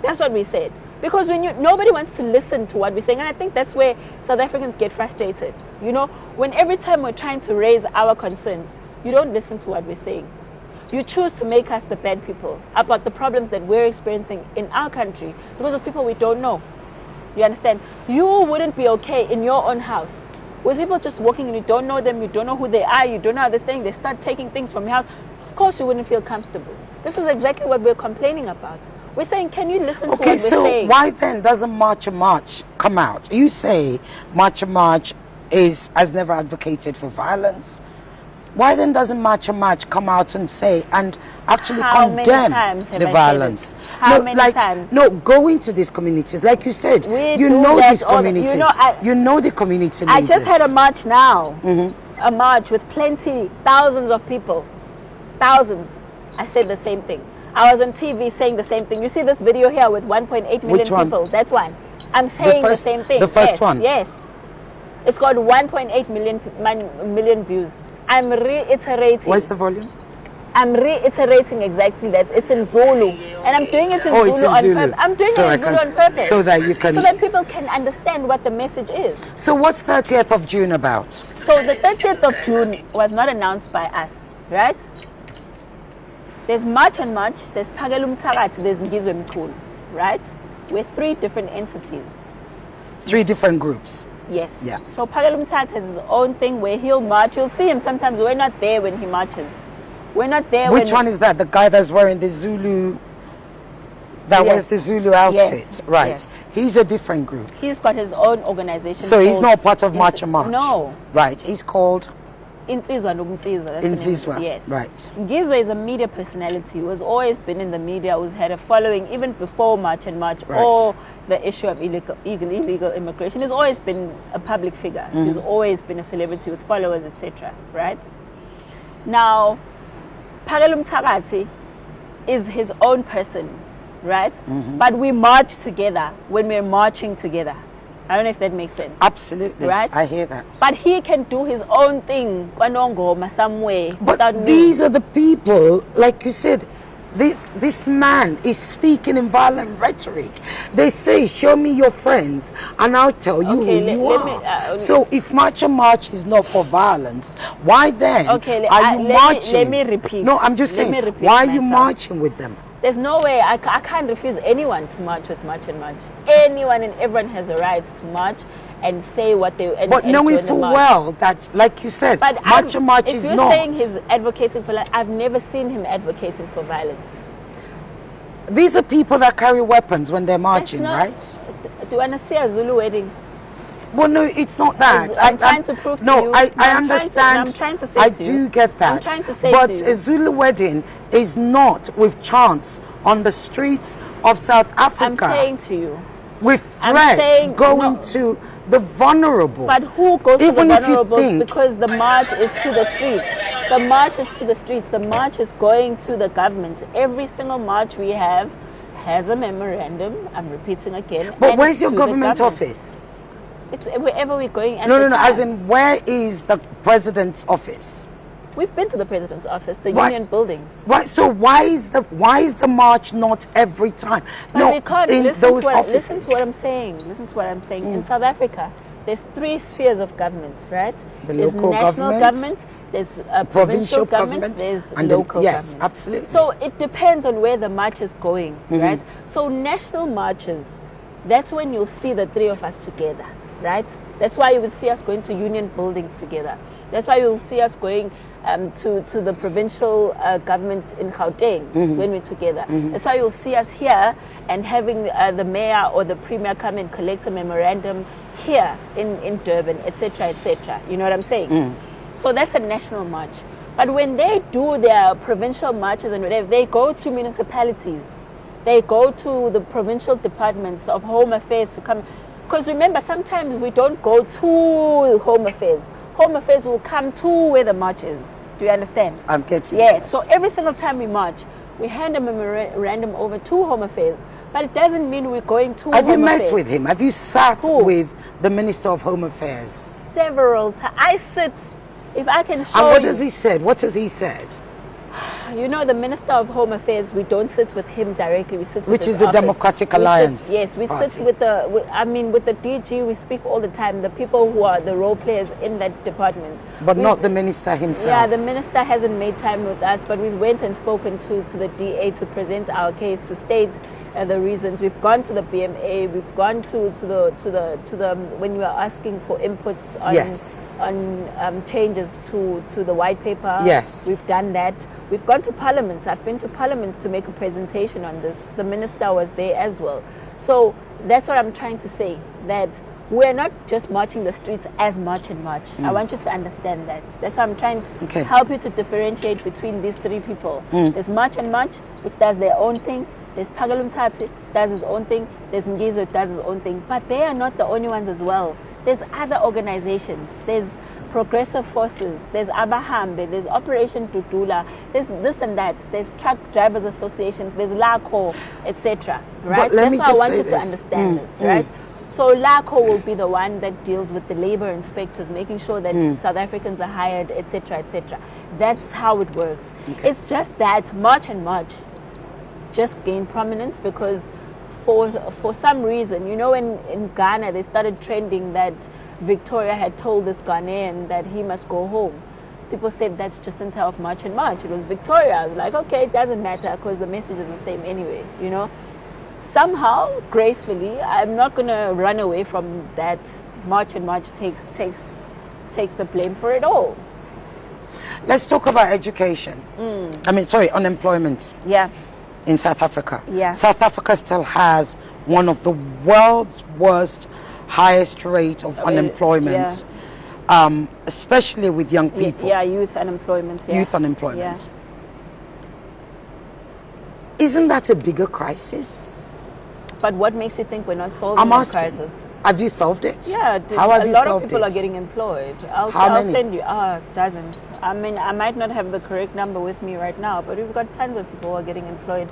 that's what we said. Because nobody wants to listen to what we're saying. And I think that's where South Africans get frustrated. You know, when every time we're trying to raise our concerns, you don't listen to what we're saying. You choose to make us the bad people about the problems that we're experiencing in our country because of people we don't know. You understand? You wouldn't be okay in your own house with people just walking and you don't know them, you don't know who they are, you don't know how they're staying, they start taking things from your house. Of course you wouldn't feel comfortable. This is exactly what we're complaining about. We're saying, can you listen to what we're saying? Okay, so why then doesn't March and March come out? You say March and March has never advocated for violence. Why then doesn't March and March come out and say and actually condemn the violence? How many times? No, go into these communities, like you said. You know these communities. You know the community leaders. I just had a march now, a march with thousands of people, thousands. I said the same thing. I was on TV saying the same thing. You see this video here with 1.8 million Which one? people. That's one. I'm saying the same thing. The first one. Yes. It's got 1.8 million views. I'm reiterating. Where's the volume? I'm reiterating exactly that. It's in Zulu. And I'm doing it in Zulu on purpose. I'm doing it in Zulu on purpose. So that you can... So that people can understand what the message is. So what's 30th of June about? So the 30th of June was not announced by us, right? There's March and March, there's Pagelum Tarat, there's Ngizwe Mkhulu, right? We're three different entities. Three different groups. Yes. Yeah. So Pagelum Tarat has his own thing where he'll march. You'll see him sometimes. We're not there when he marches. We're not there. Which one is that? The guy that's wearing the Zulu, that wears the Zulu outfit, yes. right? Yes. He's a different group. He's got his own organization. So he's not part of March and March. No. Right. He's called Insizwa Nomtsizwa. Insizwa. Yes. Right. Ngizwe is a media personality who has always been in the media, who's had a following even before March and March, right, or the issue of illegal immigration. He's always been a public figure. He's always been a celebrity with followers, etc. Right? Now, Pagelum Tarat is his own person, right? But we march together when we're marching together. I don't know if that makes sense. Absolutely. Right? I hear that. But he can do his own thing, Kwanongoma, some way. But these are the people, like you said, this man is speaking in violent rhetoric. They say, show me your friends and I'll tell you who you are. So if March and March is not for violence, why then are you marching? Let me repeat. No, I'm just saying, why are you marching with them? There's no way, I can't refuse anyone to march with March and March. Anyone and everyone has a right to march and say what they... But knowing full well that, like you said, March and March is not... If you're saying he's advocating for... I've never seen him advocating for violence. These are people that carry weapons when they're marching, right? Do you want to see a Zulu wedding? Well, no, it's not that. I'm trying to prove to you. No, I understand. I'm trying to say I to you. do get that. I'm trying to say but to you. a Zulu wedding is not with chants on the streets of South Africa. I'm saying to you. With threats going to the vulnerable. But who goes Even to the if you vulnerable? think, because the march is to the streets. The march is to the streets. The march is going to the government. Every single march we have has a memorandum. I'm repeating again. But where's your government office? It's wherever we're going. No. As in, where is the president's office? We've been to the president's office, the union buildings. Right. So why is the march not every time? But no, we can't in those offices. Listen to what I'm saying. Listen to what I'm saying. In South Africa, there's three spheres of government, right? There's local national government, there's provincial government, there's and local yes, government. Absolutely. So it depends on where the march is going, right? So national marches, that's when you'll see the three of us together, right? That's why you will see us going to union buildings together. That's why you'll see us going to the provincial government in Gauteng when we're together. That's why you'll see us here and having the mayor or the premier come and collect a memorandum here in Durban, etc., etc. You know what I'm saying? So that's a national march. But when they do their provincial marches and whatever, they go to municipalities. They go to the provincial departments of Home Affairs to come. Because remember, sometimes we don't go to Home Affairs. Home Affairs will come to where the march is. Do you understand? I'm getting Yes. So every single time we march, we hand a memorandum over to Home Affairs. But it doesn't mean we're going to Have Home you met Affairs. with him? Have you sat Who? with the Minister of Home Affairs? Several times. I sit, if I can show And what you. has he said? What has he said? You know, the Minister of Home Affairs, we don't sit with him directly. We sit with Which his is the office. Democratic We sit- Alliance Yes, we party. sit with with the DG. We speak all the time. The people who are the role players in that department. But not the minister himself. Yeah, the minister hasn't made time with us, but we went and spoken to the DA to present our case, to state the reasons. We've gone to the BMA. We've gone to the when we are asking for inputs on Yes. on changes to the white paper. Yes. We've done that. We've gone to Parliament. I've been to Parliament to make a presentation on this. The minister was there as well. So that's what I'm trying to say, that we're not just marching the streets as much and much. I want you to understand that. That's why I'm trying to help you to differentiate between these three people. There's March and March, which does their own thing. There's Pagalum Tati, does his own thing. There's Ngizo, does his own thing. But they are not the only ones as well. There's other organizations. There's Progressive Forces, there's Abahambe, there's Operation Tutula, there's this and that, there's Truck Drivers Associations, there's LACO, etc. Right? let me That's why I just want say you to this. understand this, right? So LACO will be the one that deals with the labor inspectors, making sure that South Africans are hired, etc., etc. That's how it works. It's just that March and March just gained prominence because for some reason, you know, in Ghana they started trending that Victoria had told this Ghanaian that he must go home. People said that's Jacinta of March and March. It was Victoria. I was like, okay, it doesn't matter because the message is the same anyway, you know. Somehow, gracefully, I'm not going to run away from that. March and March takes the blame for it all. Let's talk about education. Unemployment. Yeah. In South Africa. Yeah. South Africa still has one of the world's worst, highest rate of unemployment, especially with young people. Yeah, youth unemployment. Yeah. Youth unemployment. Yeah. Isn't that a bigger crisis? But what makes you think we're not solving I'm the asking. crisis? Have you solved it? Yeah, How have a you lot of solved people it? are getting employed. How I'll many? send you dozens. I mean, I might not have the correct number with me right now, but we've got tons of people who are getting employed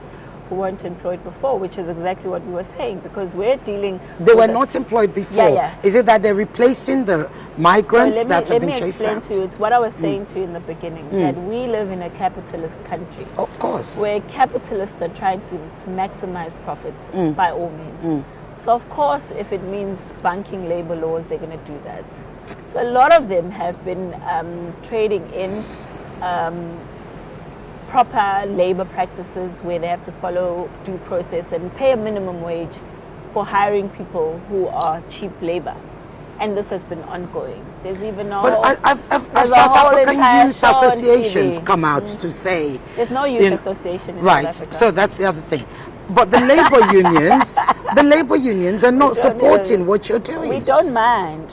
who weren't employed before, which is exactly what we were saying, because we're dealing. They were not employed before. Yeah. Is it that they're replacing the migrants that have been chased out? Let me explain to you. It's what I was saying to you in the beginning, that we live in a capitalist country. Of course. Where capitalists are trying to maximize profits by all means. So of course, if it means banking labor laws, they're going to do that. So a lot of them have been trading in proper labor practices where they have to follow due process and pay a minimum wage for hiring people who are cheap labor. And this has been ongoing. There's even a But there's a South whole African entire youth show on associations TV. come out to say... There's no youth association in right, South Africa. so that's the other thing. But the labor unions are not supporting what you're doing. We don't mind.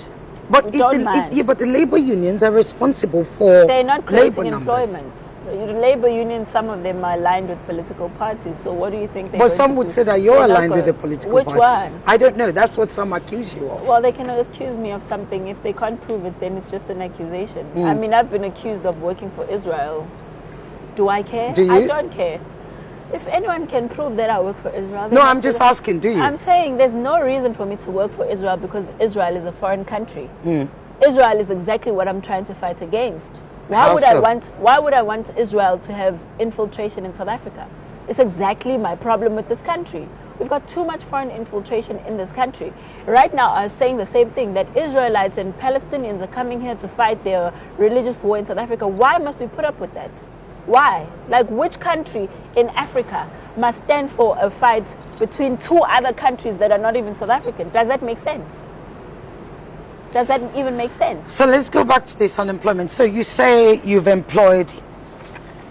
But we don't mind. but the labor unions are responsible for They're not labor creating numbers. employment. The labor unions, some of them are aligned with political parties. So what do you think they're But going some to would do? say that you're They're not aligned with going- the political Which party. one? I don't know. That's what some accuse you of. Well, they can accuse me of something. If they can't prove it, then it's just an accusation. I mean, I've been accused of working for Israel. Do I care? Do you? I don't care. If anyone can prove that I work for Israel... No, then I'm just asking, do you? I'm saying there's no reason for me to work for Israel because Israel is a foreign country. Israel is exactly what I'm trying to fight against. Why How would so? why would I want Israel to have infiltration in South Africa? It's exactly my problem with this country. We've got too much foreign infiltration in this country. Right now, I was saying the same thing, that Israelites and Palestinians are coming here to fight their religious war in South Africa. Why must we put up with that? Why? Like, which country in Africa must stand for a fight between two other countries that are not even South African? Does that make sense? Does that even make sense? So let's go back to this unemployment. So you say you've employed.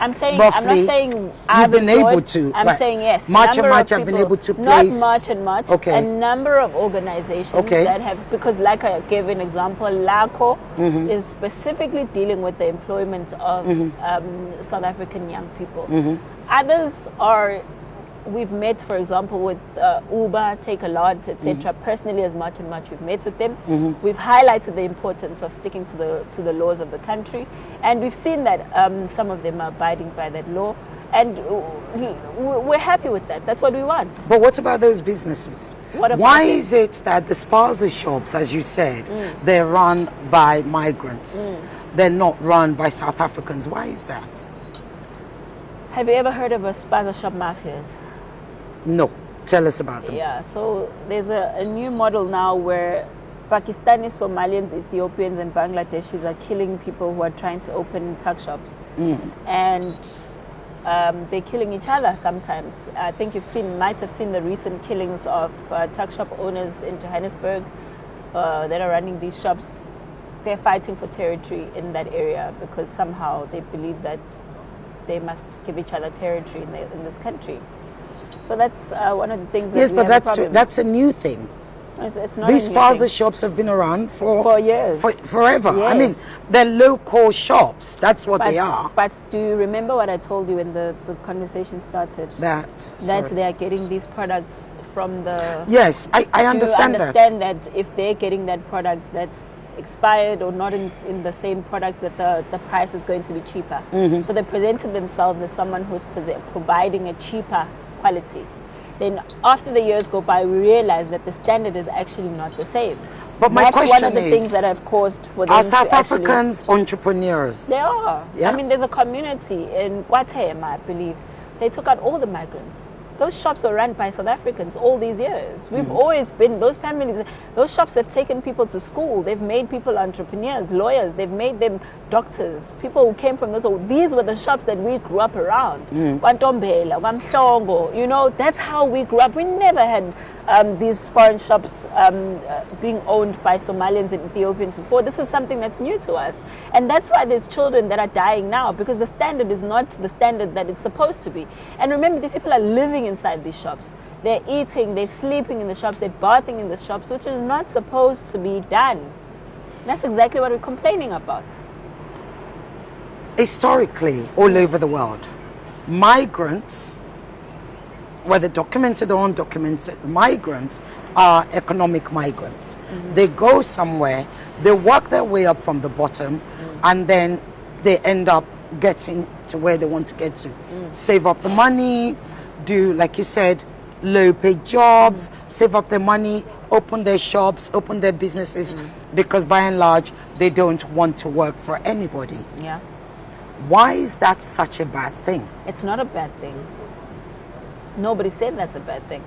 I'm saying, roughly, I'm not saying you've I've been employed, able to. I'm right. saying yes. Much and number much of have been people, able to not place. much and much. Okay. A number of organizations Okay. that have, because like I gave an example, LACO is specifically dealing with the employment of South African young people. Others are. We've met, for example, with Uber, Take a Lot, etc. Personally, as much and much we've met with them. We've highlighted the importance of sticking to the laws of the country, and we've seen that some of them are abiding by that law, and we're happy with that. That's what we want. But what about those businesses? What about Why them? is it that the spaza shops, as you said, they're run by migrants? They're not run by South Africans. Why is that? Have you ever heard of a spaza shop mafias? No. Tell us about them. Yeah, so there's a new model now where Pakistanis, Somalians, Ethiopians, and Bangladeshis are killing people who are trying to open tuck shops. And they're killing each other sometimes. I think might have seen the recent killings of tuck shop owners in Johannesburg that are running these shops. They're fighting for territory in that area because somehow they believe that they must give each other territory in this country. So that's one of the things that Yes, we but have a problem. that's a new thing. It's not These a new spaza thing. shops have been around For years. forever. I Yes. mean, they're local shops. That's what they are. But do you remember what I told you when the conversation started? That Sorry. they are getting these products from the... Yes, I understand Do you that. understand that if they're getting that product that's expired or not in the same product, that the price is going to be cheaper? So they presented themselves as someone who's providing a cheaper quality. Then after the years go by, we realize that the standard is actually not the same. But my That's question one of the is, things that have caused for them are to South actually- Africans entrepreneurs? They are. Yeah. I mean, there's a community in Kwatem, I believe. They took out all the migrants. Those shops were run by South Africans all these years. We've always been, those families, those shops have taken people to school. They've made people entrepreneurs, lawyers. They've made them doctors. People who came from those, these were the shops that we grew up around. Wantombela, Wamhlongo, you know, that's how we grew up. We never had these foreign shops being owned by Somalians and Ethiopians before. This is something that's new to us. And that's why there's children that are dying now, because the standard is not the standard that it's supposed to be. And remember, these people are living inside these shops. They're eating, they're sleeping in the shops, they're bathing in the shops, which is not supposed to be done. That's exactly what we're complaining about. Historically, all over the world, migrants, whether documented or undocumented, migrants are economic migrants. They go somewhere, they work their way up from the bottom, and then they end up getting to where they want to get to. Save up the money, do, like you said, low paid jobs, save up their money, open their shops, open their businesses, because by and large, they don't want to work for anybody. Yeah. Why is that such a bad thing? It's not a bad thing. Nobody said that's a bad thing.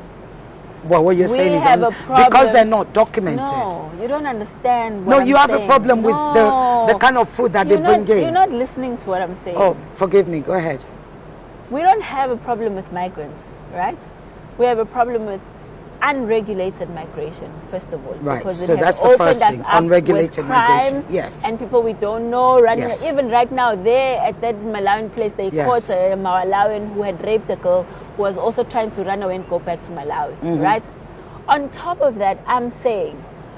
Well, what you're saying is have a problem. because they're not documented. No, you don't understand what No, I'm you have saying. a problem with the kind of food that they bring in. You're not listening to what I'm saying. Oh, forgive me. Go ahead. We don't have a problem with migrants, right? We have a problem with unregulated migration, first of all. Right, Because so it has that's the opened first us thing, up unregulated with crime migration, yes. And people we don't know running. Yes. Even right now, there at that Malawian place, they Yes. caught a Malawian who had raped a girl who was also trying to run away and go back to Malawi, right? On top of that, I'm saying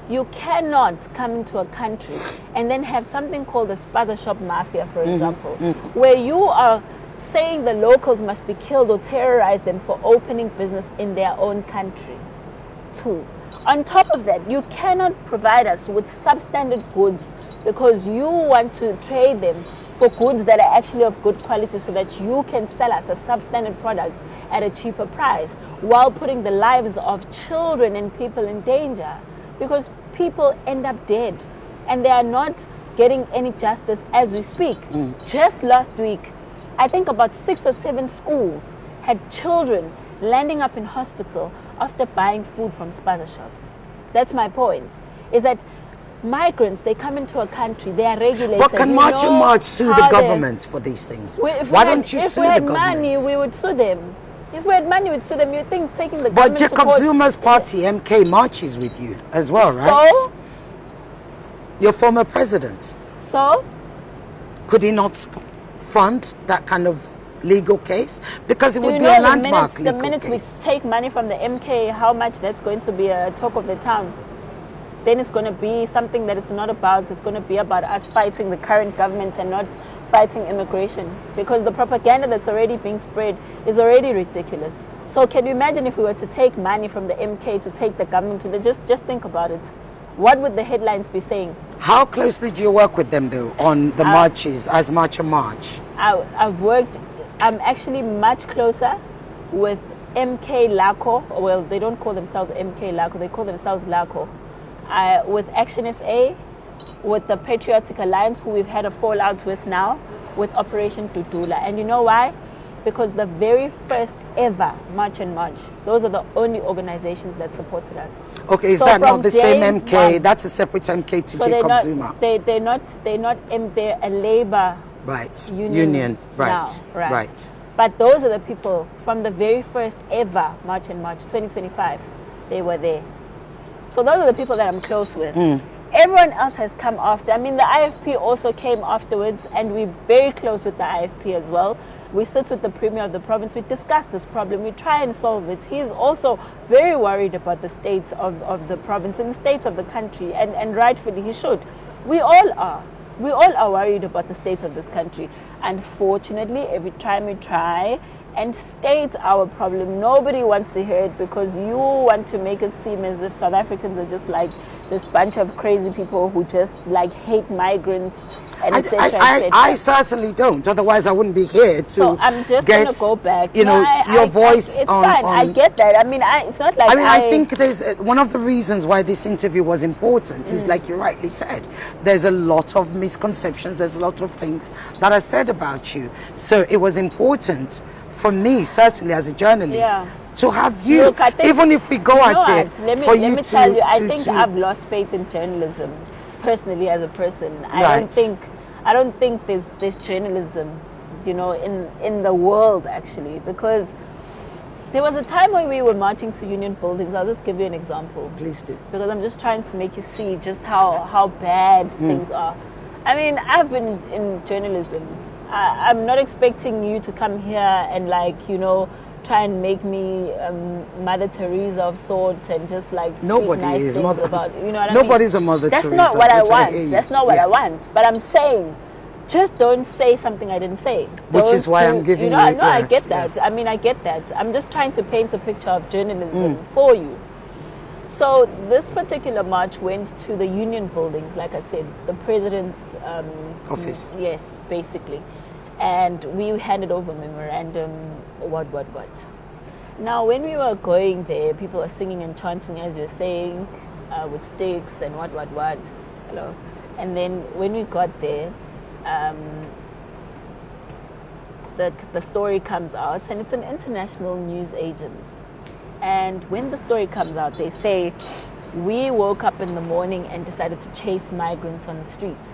you cannot come into a country and then have something called a spaza shop mafia, for example, where you are saying the locals must be killed or terrorize them for opening business in their own country. Two, on top of that, you cannot provide us with substandard goods because you want to trade them for goods that are actually of good quality so that you can sell us a substandard product at a cheaper price while putting the lives of children and people in danger, because people end up dead and they are not getting any justice as we speak. Just last week, I think about 6 or 7 schools had children landing up in hospital after buying food from spaza shops. That's my point, is that migrants, they come into a country, they are regulated. But can March and March sue the how they- government for these things? Why don't you if sue we the had government? money, we would sue them. If we had money, we'd sue them. You think taking the But government Jacob support- Zuma's party, MK, marches with you as well, right? So, Your former president. So? Could he not fund that kind of legal case? Because it would be a landmark legal case. The minute we take money from the MK, how much that's going to be a talk of the town. Then it's going to be something that it's not about. It's going to be about us fighting the current government and not fighting immigration. Because the propaganda that's already being spread is already ridiculous. So can you imagine if we were to take money from the MK to take the government to the... Just think about it. What would the headlines be saying? How closely do you work with them, though, on the marches, as March and March? I'm actually much closer with MK LACO. Well, they don't call themselves MK LACO, they call themselves LACO. With Action SA, with the Patriotic Alliance, who we've had a fallout with now, with Operation Dudula. And you know why? Because the very first ever March and March, those are the only organizations that supported us. Okay, is that not the same MK? That's a separate MK to Jacob Zuma. They're not, they're a labor union right, now, right. But those are the people from the very first ever March and March 2025. They were there. So those are the people that I'm close with. Everyone else has come after. I mean, the IFP also came afterwards, and we're very close with the IFP as well. We sit with the Premier of the province, we discuss this problem, we try and solve it. He's also very worried about the state of the province and the state of the country, and rightfully he should. We all are. We all are worried about the state of this country. Unfortunately, every time we try and state our problem, nobody wants to hear it, because you want to make it seem as if South Africans are just like this bunch of crazy people who just like hate migrants. And I certainly don't. Otherwise, I wouldn't be here to. So I'm just going to go back. You know, your voice it's fine. I get that. I mean, it's not like. I think there's one of the reasons why this interview was important is, like you rightly said, there's a lot of misconceptions. There's a lot of things that are said about you. So it was important for me, certainly as a journalist, to have you. Look, even if we go at it, let me tell you, I think I've lost faith in journalism. Personally, as a person, I don't think there's journalism, you know, in the world, actually, because there was a time when we were marching to union buildings. I'll just give you an example. Please do. Because I'm just trying to make you see just how bad things are. I mean, I've been in journalism. I'm not expecting you to come here and, like, you know, try and make me Mother Teresa of sort and just like speak nice things about, you know what I mean? Nobody's a Mother Teresa. That's not what I want. That's not what I want. But I'm saying, just don't say something I didn't say. Which is why I'm giving you. No, I get that. I mean, I get that. I'm just trying to paint a picture of journalism for you. So this particular march went to the union buildings, like I said, the president's office. Yes, basically. And we handed over memorandum, what. Now, when we were going there, people were singing and chanting, as you were saying, with sticks and what. Hello. And then when we got there, the story comes out, and it's an international news agency. And when the story comes out, they say, we woke up in the morning and decided to chase migrants on the streets.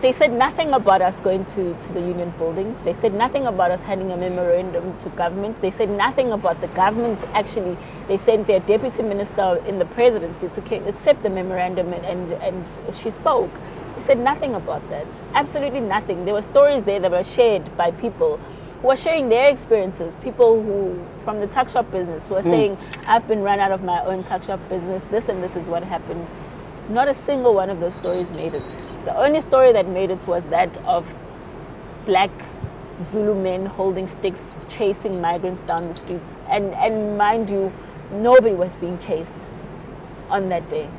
They said nothing about us going to the union buildings. They said nothing about us handing a memorandum to government. They said nothing about the government. Actually, they sent their deputy minister in the presidency to accept the memorandum, and she spoke. They said nothing about that. Absolutely nothing. There were stories there that were shared by people who were sharing their experiences. People who, from the tuck shop business, who were saying, I've been run out of my own tuck shop business. This and this is what happened. Not a single one of those stories made it. The only story that made it was that of black Zulu men holding sticks, chasing migrants down the streets. And mind you, nobody was being chased on that day.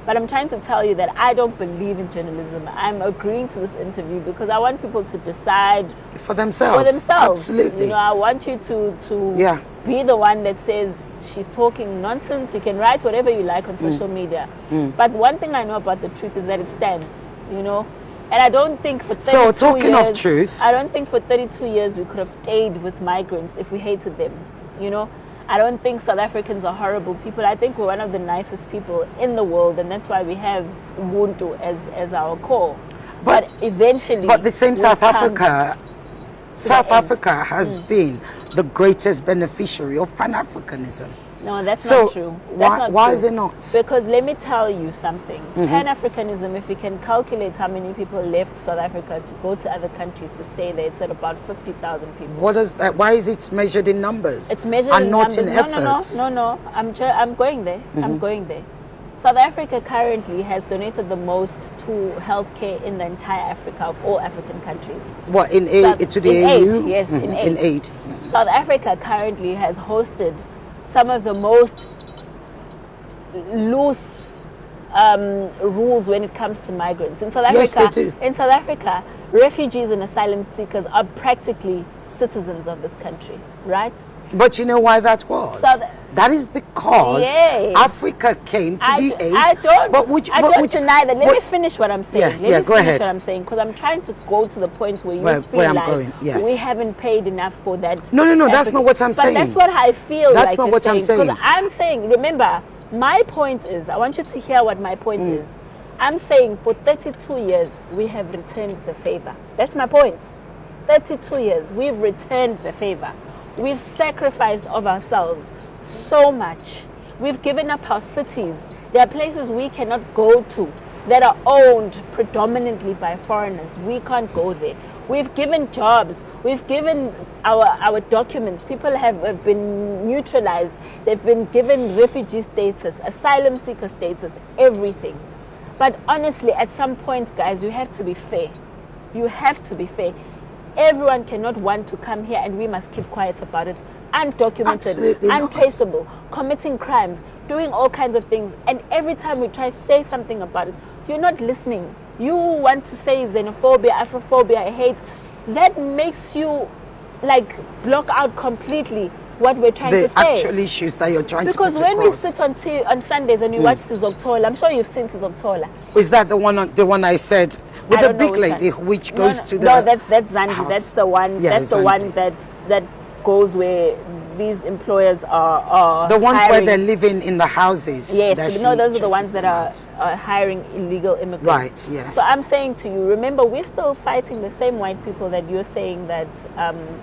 But I'm trying to tell you that I don't believe in journalism. I'm agreeing to this interview because I want people to decide for themselves. Absolutely. You know, I want you to be the one that says she's talking nonsense. You can write whatever you like on social media. But one thing I know about the truth is that it stands, you know. And I don't think for 32 years... So, talking of truth... I don't think for 32 years we could have stayed with migrants if we hated them, you know. I don't think South Africans are horrible people. I think we're one of the nicest people in the world, and that's why we have Ubuntu as our core. But eventually... But the same South Africa has been the greatest beneficiary of Pan-Africanism. No, that's So not true. That's why not why true. is it not? Because let me tell you something. Pan-Africanism, if you can calculate how many people left South Africa to go to other countries to stay there, it's at about 50,000 people. What is that? Why is it measured in numbers? It's measured and in not numbers. in efforts. No. I'm going there. I'm going there. South Africa currently has donated the most to healthcare in the entire Africa of all African countries. What in to the in AU? aid, yes, in aid. In aid. South Africa currently has hosted some of the most loose rules when it comes to migrants. In South Africa, Yes, they do. In South Africa, refugees and asylum seekers are practically citizens of this country, right? But you know why that was? That is because Yes. Africa came to the aid. I don't. But which, I but don't which, deny that. Let me finish what I'm saying. Yeah, go ahead. What I'm saying, because I'm trying to go to the point where you Where feel I'm like going, yes. we haven't paid enough for that. No, that's not what I'm saying. But that's what I feel. That's like not you're what I'm saying. Because I'm saying, remember, my point is, I want you to hear what my point is. I'm saying for 32 years we have returned the favor. That's my point. 32 years we've returned the favor. We've sacrificed of ourselves so much. We've given up our cities. There are places we cannot go to that are owned predominantly by foreigners. We can't go there. We've given jobs. We've given our documents. People have been neutralized. They've been given refugee status, asylum seeker status, everything. But honestly, at some point, guys, you have to be fair. You have to be fair. Everyone cannot want to come here and we must keep quiet about it. Undocumented, Absolutely not. untraceable, committing crimes, doing all kinds of things. And every time we try to say something about it, you're not listening. You want to say xenophobia, Afrophobia, hate. That makes you like block out completely what we're trying to say. The actual issues that you're trying to put Because when across. we sit on Sundays and we watch Sizokuthola, I'm sure you've seen Sizokuthola. Is that the one I said with I the don't know big which lady one. which goes to the No, that's Zandi. house. That's the one. Yeah, that's the one Zanzi. that goes where these employers are The ones hiring. where they're living in the houses. Yes, that no, she those are the ones dresses that them are out. hiring illegal immigrants. Right, yes. So I'm saying to you, remember, we're still fighting the same white people that you're saying that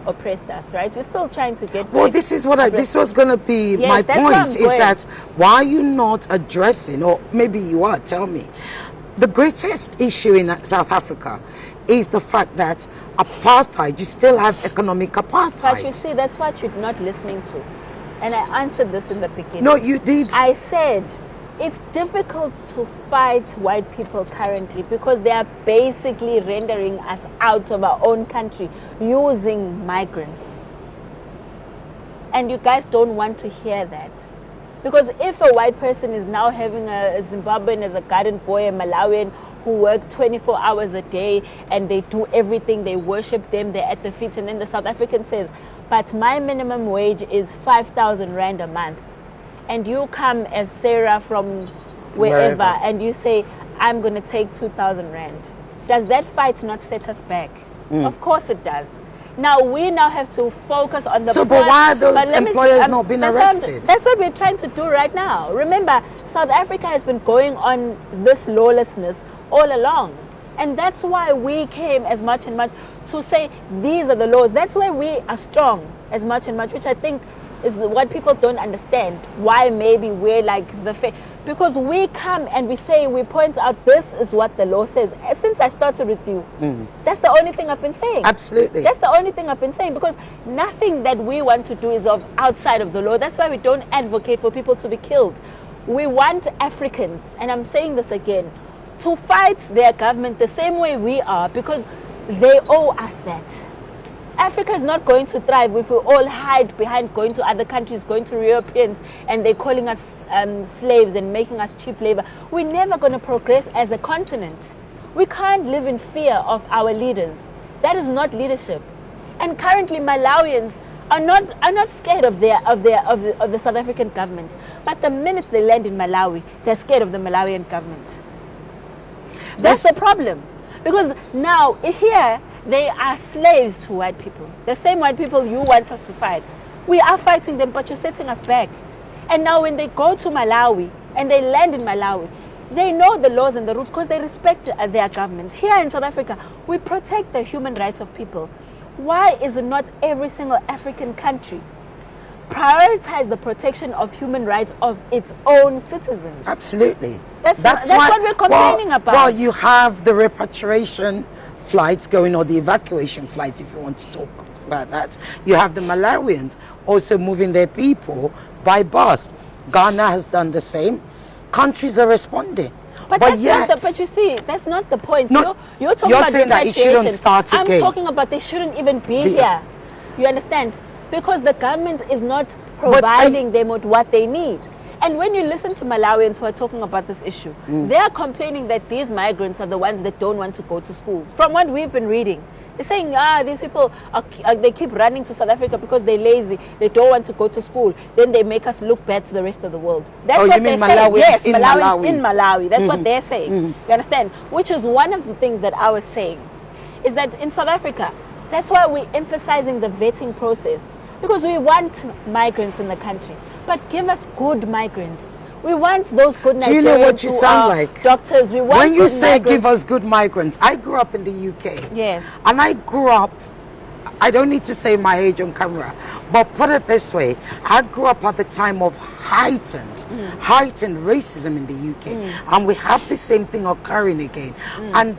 oppressed us, right? We're still trying to get. Well, back. this is what this was going to be Yes, my that's where I'm point, is going. that why are you not addressing, or maybe you are, tell me, the greatest issue in South Africa is the fact that apartheid, you still have economic apartheid. But you see, that's what you're not listening to. And I answered this in the beginning. No, you did. I said it's difficult to fight white people currently because they are basically rendering us out of our own country using migrants. And you guys don't want to hear that. Because if a white person is now having a Zimbabwean as a garden boy, a Malawian who work 24 hours a day and they do everything, they worship them, they're at the feet, and then the South African says, but my minimum wage is 5,000 Rand a month. And you come as Sarah from wherever and you say, I'm going to take 2,000 Rand. Does that fight not set us back? Of course it does. Now we now have to focus on the. So, but why are those employers not being arrested? That's what we're trying to do right now. Remember, South Africa has been going on this lawlessness all along, and that's why we came as much and much to say these are the laws. That's why we are strong as much and much, which I think is what people don't understand. Why maybe we're like because we come and we say, we point out this is what the law says. Since I started with you, that's the only thing I've been saying. Absolutely. That's the only thing I've been saying, because nothing that we want to do is of outside of the law. That's why we don't advocate for people to be killed. We want Africans, and I'm saying this again, to fight their government the same way we are, because they owe us that. Africa is not going to thrive if we all hide behind going to other countries, going to Europeans, and they're calling us slaves and making us cheap labor. We're never going to progress as a continent. We can't live in fear of our leaders. That is not leadership. And currently, Malawians are not scared of the South African government. But the minute they land in Malawi, they're scared of the Malawian government. That's the problem. Because now here, they are slaves to white people. The same white people you want us to fight. We are fighting them, but you're setting us back. And now when they go to Malawi and they land in Malawi, they know the laws and the rules because they respect their governments. Here in South Africa, we protect the human rights of people. Why is it not every single African country prioritize the protection of human rights of its own citizens. Absolutely. That's what we're complaining about. Well, you have the repatriation flights going, or the evacuation flights, if you want to talk about that. You have the Malawians also moving their people by bus. Ghana has done the same. Countries are responding. But you see, that's not the point. No, you're talking you're about saying that it shouldn't start again. I'm talking about they shouldn't even be here. You understand? Because the government is not providing them with what they need. And when you listen to Malawians who are talking about this issue, they are complaining that these migrants are the ones that don't want to go to school. From what we've been reading, they're saying, these people, they keep running to South Africa because they're lazy. They don't want to go to school. Then they make us look bad to the rest of the world. That's what you mean they're saying. Malawians Yes, in Malawians Malawi. in Malawi. That's what they're saying. You understand? Which is one of the things that I was saying, is that in South Africa, that's why we're emphasizing the vetting process. Because we want migrants in the country. But give us good migrants. We want those good Nigerians. Do you know what you sound like? Doctors. We want when you say migrants. Give us good migrants, I grew up in the UK. Yes. And I grew up, I don't need to say my age on camera, but put it this way, I grew up at the time of heightened racism in the UK, and we have the same thing occurring again. And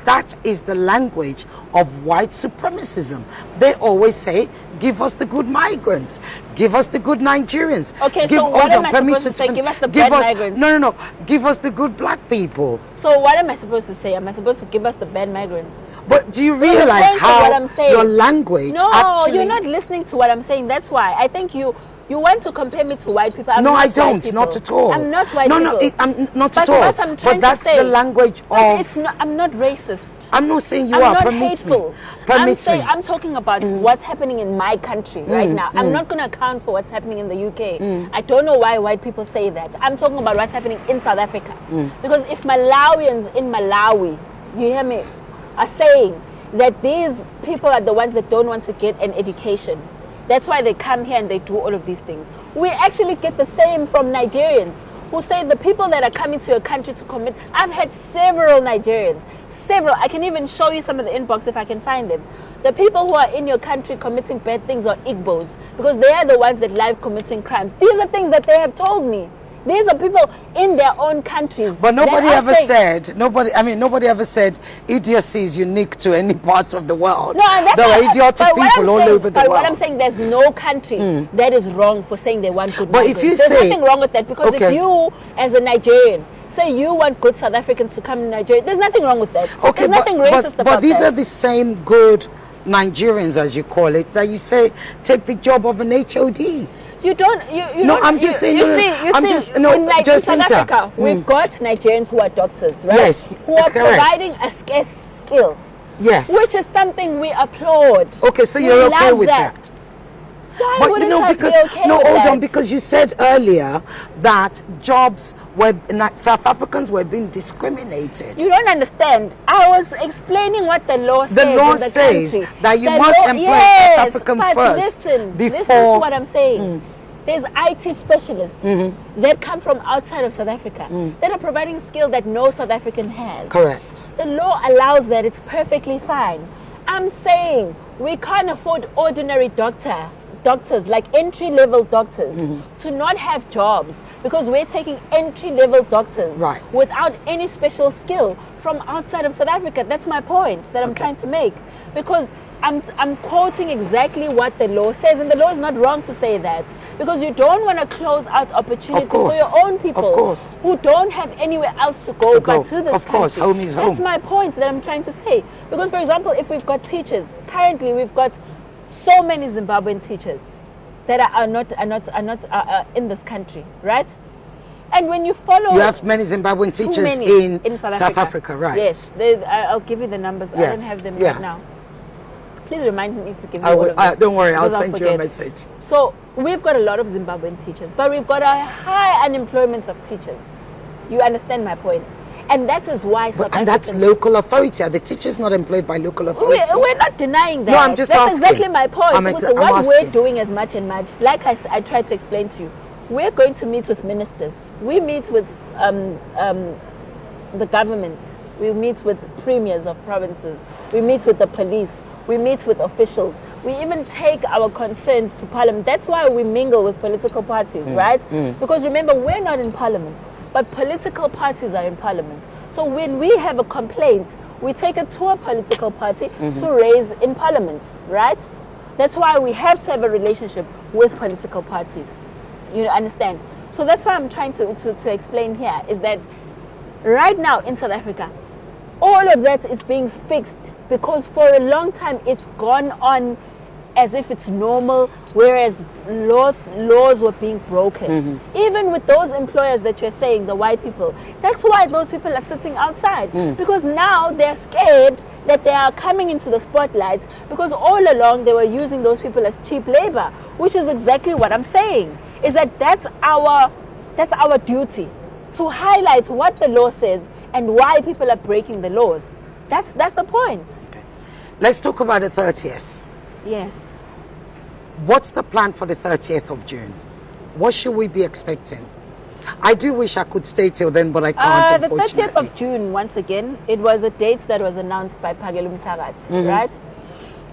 that is the language of white supremacism. They always say, give us the good migrants, give us the good Nigerians. Okay, so what am I supposed to say? Give us the bad migrants. No, give us the good black people. So what am I supposed to say? Am I supposed to give us the bad migrants? But do you realize how your language actually... you're not listening to what I'm saying. That's why I think you want to compare me to white people. No, I don't. Not at all. I'm not white people. No, I'm not at all. What I'm trying but that's to say, the language of... I'm not racist. I'm not saying you I'm are. not Permit hateful. me. Permit me. I'm talking about what's happening in my country right now. I'm not going to account for what's happening in the UK. I don't know why white people say that. I'm talking about what's happening in South Africa. Because if Malawians in Malawi, you hear me, are saying that these people are the ones that don't want to get an education, that's why they come here and they do all of these things. We actually get the same from Nigerians who say the people that are coming to your country to commit. I've had several Nigerians. I can even show you some of the inbox if I can find them. The people who are in your country committing bad things are Igbos, because they are the ones that live committing crimes. These are things that they have told me. These are people in their own countries. But nobody ever said idiocy is unique to any part of the world. No, there are idiotic people all over the world. But what I'm saying, there's no country that is wrong for saying they want good migrants. If you there's nothing wrong with that, because if you, as a Nigerian, say you want good South Africans to come to Nigeria, there's nothing wrong with that. Okay, there's nothing racist about that. But these are the same good Nigerians, as you call it, that you say take the job of an HOD. You don't. I'm just saying. In South Africa, we've got Nigerians who are doctors, right? Yes, who are providing a scarce skill. Yes, which is something we applaud. Okay, so you're okay with that? Why wouldn't I be okay with that? Hold on, because you said earlier that jobs South Africans were being discriminated. You don't understand. I was explaining what the law says. The law says that you must employ South African first. Listen to what I'm saying. There's IT specialists that come from outside of South Africa that are providing skill that no South African has. Correct. The law allows that. It's perfectly fine. I'm saying we can't afford ordinary doctors, like entry-level doctors, to not have jobs, because we're taking entry-level doctors without any special skill from outside of South Africa. That's my point that I'm trying to make, because I'm quoting exactly what the law says, and the law is not wrong to say that, because you don't want to close out opportunities for your own people who don't have anywhere else to go but to this country. Home is home. That's my point that I'm trying to say, because, for example, if we've got teachers, currently we've got so many Zimbabwean teachers that are not in this country, right? And when you follow, you have many Zimbabwean teachers in South Africa, right? Yes, I'll give you the numbers. I don't have them right now. Please remind me to give you all of this. Don't worry, I'll send you a message. So we've got a lot of Zimbabwean teachers, but we've got a high unemployment of teachers. You understand my point? And that is why and that's local authority. Are the teachers not employed by local authority? We're not denying that. No, I'm just That's asking. exactly my point. What we're doing as much, like I tried to explain to you, we're going to meet with ministers. We meet with the government. We meet with premiers of provinces. We meet with the police. We meet with officials. We even take our concerns to Parliament. That's why we mingle with political parties, right? Because remember, we're not in Parliament, but political parties are in Parliament. So when we have a complaint, we take it to a political party to raise in Parliament, right? That's why we have to have a relationship with political parties. You understand? So that's what I'm trying to explain here, is that right now in South Africa, all of that is being fixed because for a long time it's gone on as if it's normal, whereas laws were being broken. Even with those employers that you're saying, the white people, that's why those people are sitting outside. Because now they're scared that they are coming into the spotlight, because all along they were using those people as cheap labor, which is exactly what I'm saying, is that that's our duty, to highlight what the law says and why people are breaking the laws. That's the point. Okay. Let's talk about the 30th. Yes. What's the plan for the 30th of June? What should we be expecting? I do wish I could stay till then, but I can't, the unfortunately. 30th of June, once again, it was a date that was announced by Phakelo Mthakathi, right?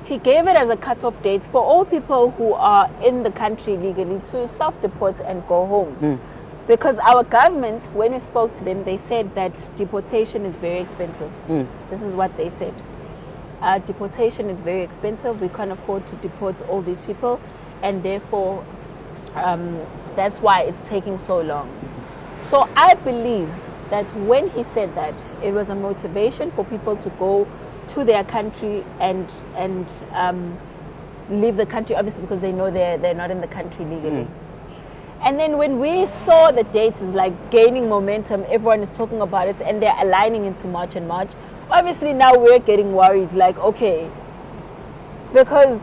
He gave it as a cut-off date for all people who are in the country legally to self-deport and go home. Because our government, when we spoke to them, they said that deportation is very expensive. This is what they said. Deportation is very expensive. We can't afford to deport all these people, and therefore that's why it's taking so long. So I believe that when he said that, it was a motivation for people to go to their country and leave the country, obviously, because they know they're not in the country legally. And then when we saw the dates is like gaining momentum, everyone is talking about it, and they're aligning into March and March. Obviously now we're getting worried, like, okay, because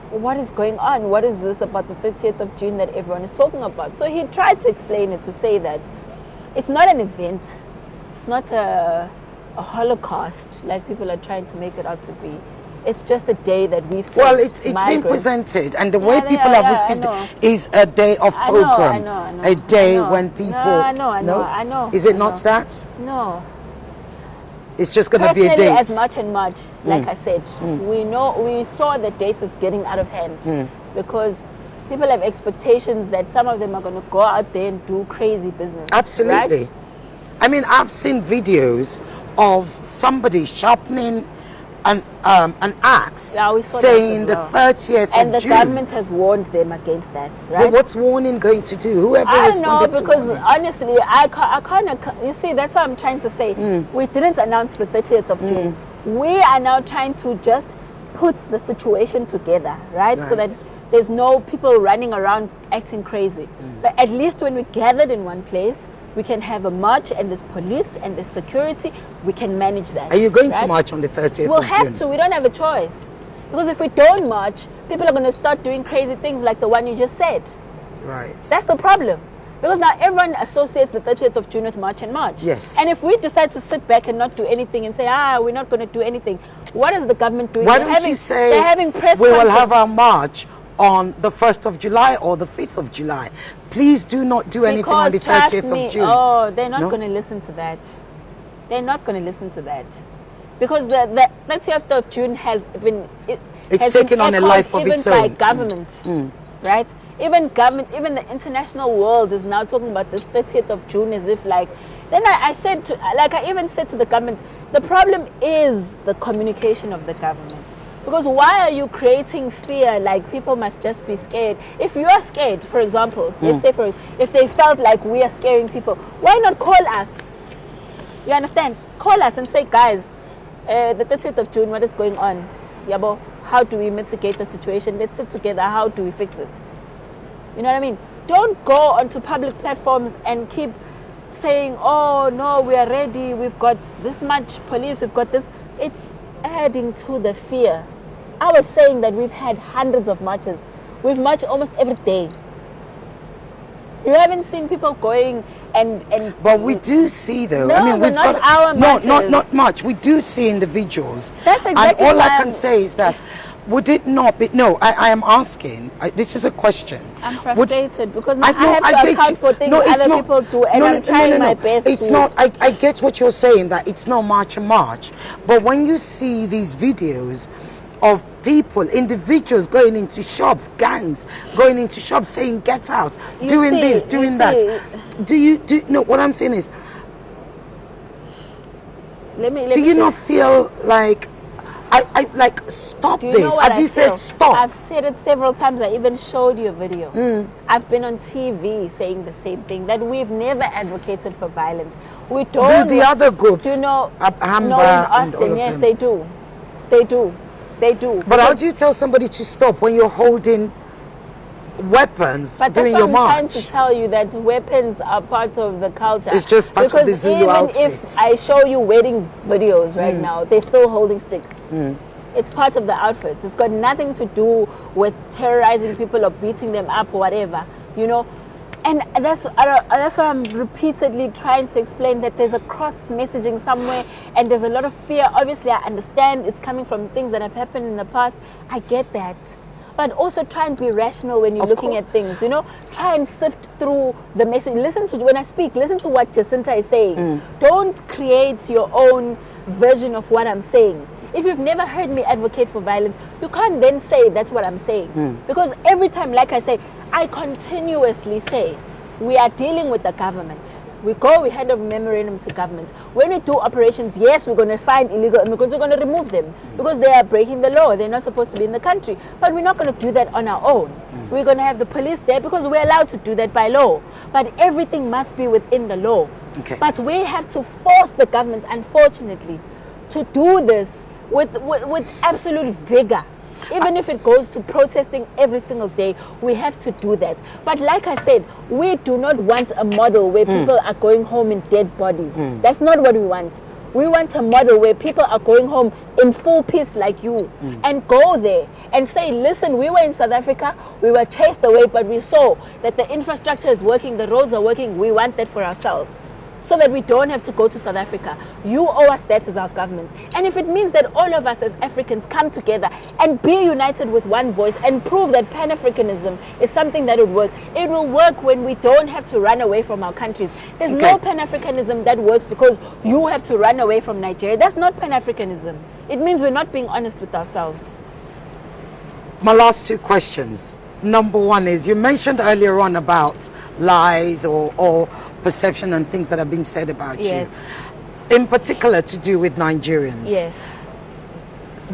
what is going on? What is this about the 30th of June that everyone is talking about? So he tried to explain it, to say that it's not an event, it's not a Holocaust like people are trying to make it out to be. It's just a day that we've seen. Well, it's been presented, and the way people have received it is a day of program. I know, a day when people... I know. Is it not that? No. It's just going to be a date. As much and much, like I said, we saw the dates as getting out of hand because people have expectations that some of them are going to go out there and do crazy business. Absolutely. Right? I mean, I've seen videos of somebody sharpening an axe, saying the 30th of June. And the government has warned them against that, right? But what's warning going to do? Whoever I responded know, because to warning. honestly, I kind of, you see, that's what I'm trying to say. We didn't announce the 30th of June. We are now trying to just put the situation together, right? So that there's no people running around acting crazy. But at least when we gathered in one place, we can have a march, and there's police and there's security. We can manage that. Are you going to march on the 30th of June? We'll have to. We don't have a choice. Because if we don't march, people are going to start doing crazy things like the one you just said. Right. That's the problem. Because now everyone associates the 30th of June with March and March. Yes. And if we decide to sit back and not do anything and say, we're not going to do anything, what is the government doing? Why don't you say they're having press we will have our march on the 1st of July or the 5th of July. Please do not do anything on the 30th of June. Oh, they're not going to listen to that. They're not going to listen to that. Because the 30th of June has been... It's taken on a life of its own. Even by government, right? Even government, even the international world is now talking about this 30th of June as if like... Then I said, I even said to the government, the problem is the communication of the government. Because why are you creating fear? Like people must just be scared. If you are scared, for example, let's say if they felt like we are scaring people, why not call us? You understand? Call us and say, guys, the 30th of June, what is going on? Yabo, how do we mitigate the situation? Let's sit together. How do we fix it? You know what I mean? Don't go onto public platforms and keep saying, oh no, we are ready. We've got this much police. We've got this. It's adding to the fear. I was saying that we've had hundreds of marches. We've marched almost every day. You haven't seen people going and but we do see though. No, I mean, we've not got our marches. not much. We do see individuals. That's exactly. And all I can say is that would it not be? No, I am asking. This is a question. I'm frustrated because I have to account for things other people do, and I'm trying my best. It's not. I get what you're saying, that it's not March and March, but when you see these videos of people, individuals going into shops, gangs going into shops saying get out, doing this, doing that. Do you no, what I'm saying is, do you not feel like I like stop this? Have you said stop? I've said it several times. I even showed you a video. I've been on TV saying the same thing, that we've never advocated for violence. We don't. Do the other groups? Do you know? Amber no, and all of yes, them. they do. They do. They do. But how do you tell somebody to stop when you're holding weapons during your march? I'm trying to tell you that weapons are part of the culture. It's just part of the Zulu outfit. Even if I show you wedding videos right now, they're still holding sticks. It's part of the outfits. It's got nothing to do with terrorizing people or beating them up or whatever, you know. And that's why I'm repeatedly trying to explain that there's a cross messaging somewhere, and there's a lot of fear. Obviously, I understand it's coming from things that have happened in the past. I get that. But also try and be rational when you're looking at things, you know. Try and sift through the message. Listen to, when I speak, listen to what Jacinta is saying. Don't create your own version of what I'm saying. If you've never heard me advocate for violence, you can't then say that's what I'm saying. Because every time, like I say, I continuously say, we are dealing with the government. We hand over memorandum to government. When we do operations, yes, we're going to find illegal immigrants. We're going to remove them because they are breaking the law. They're not supposed to be in the country. But we're not going to do that on our own. We're going to have the police there because we're allowed to do that by law. But everything must be within the law. But we have to force the government, unfortunately, to do this with absolute vigor. Even if it goes to protesting every single day, we have to do that. But like I said, we do not want a model where people are going home in dead bodies. That's not what we want. We want a model where people are going home in full peace like you, and go there and say, listen, we were in South Africa, we were chased away, but we saw that the infrastructure is working, the roads are working, we want that for ourselves, so that we don't have to go to South Africa. You owe us that as our government. And if it means that all of us as Africans come together and be united with one voice and prove that Pan-Africanism is something that would work, it will work when we don't have to run away from our countries. There's no Pan-Africanism that works because you have to run away from Nigeria. That's not Pan-Africanism. It means we're not being honest with ourselves. My last two questions. Number one is, you mentioned earlier on about lies or perception and things that have been said about you. In particular to do with Nigerians.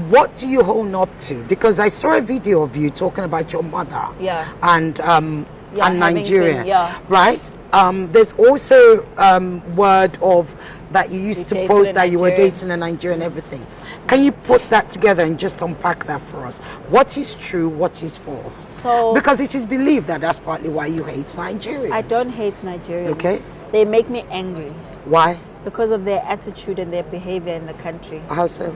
What do you hold up to? Because I saw a video of you talking about your mother and Nigeria, right? There's also word of that you used to post that you were dating a Nigerian and everything. Can you put that together and just unpack that for us? What is true, what is false? So, because it is believed that that's partly why you hate Nigerians. I don't hate Nigerians. They make me angry. Why? Because of their attitude and their behavior in the country. How so?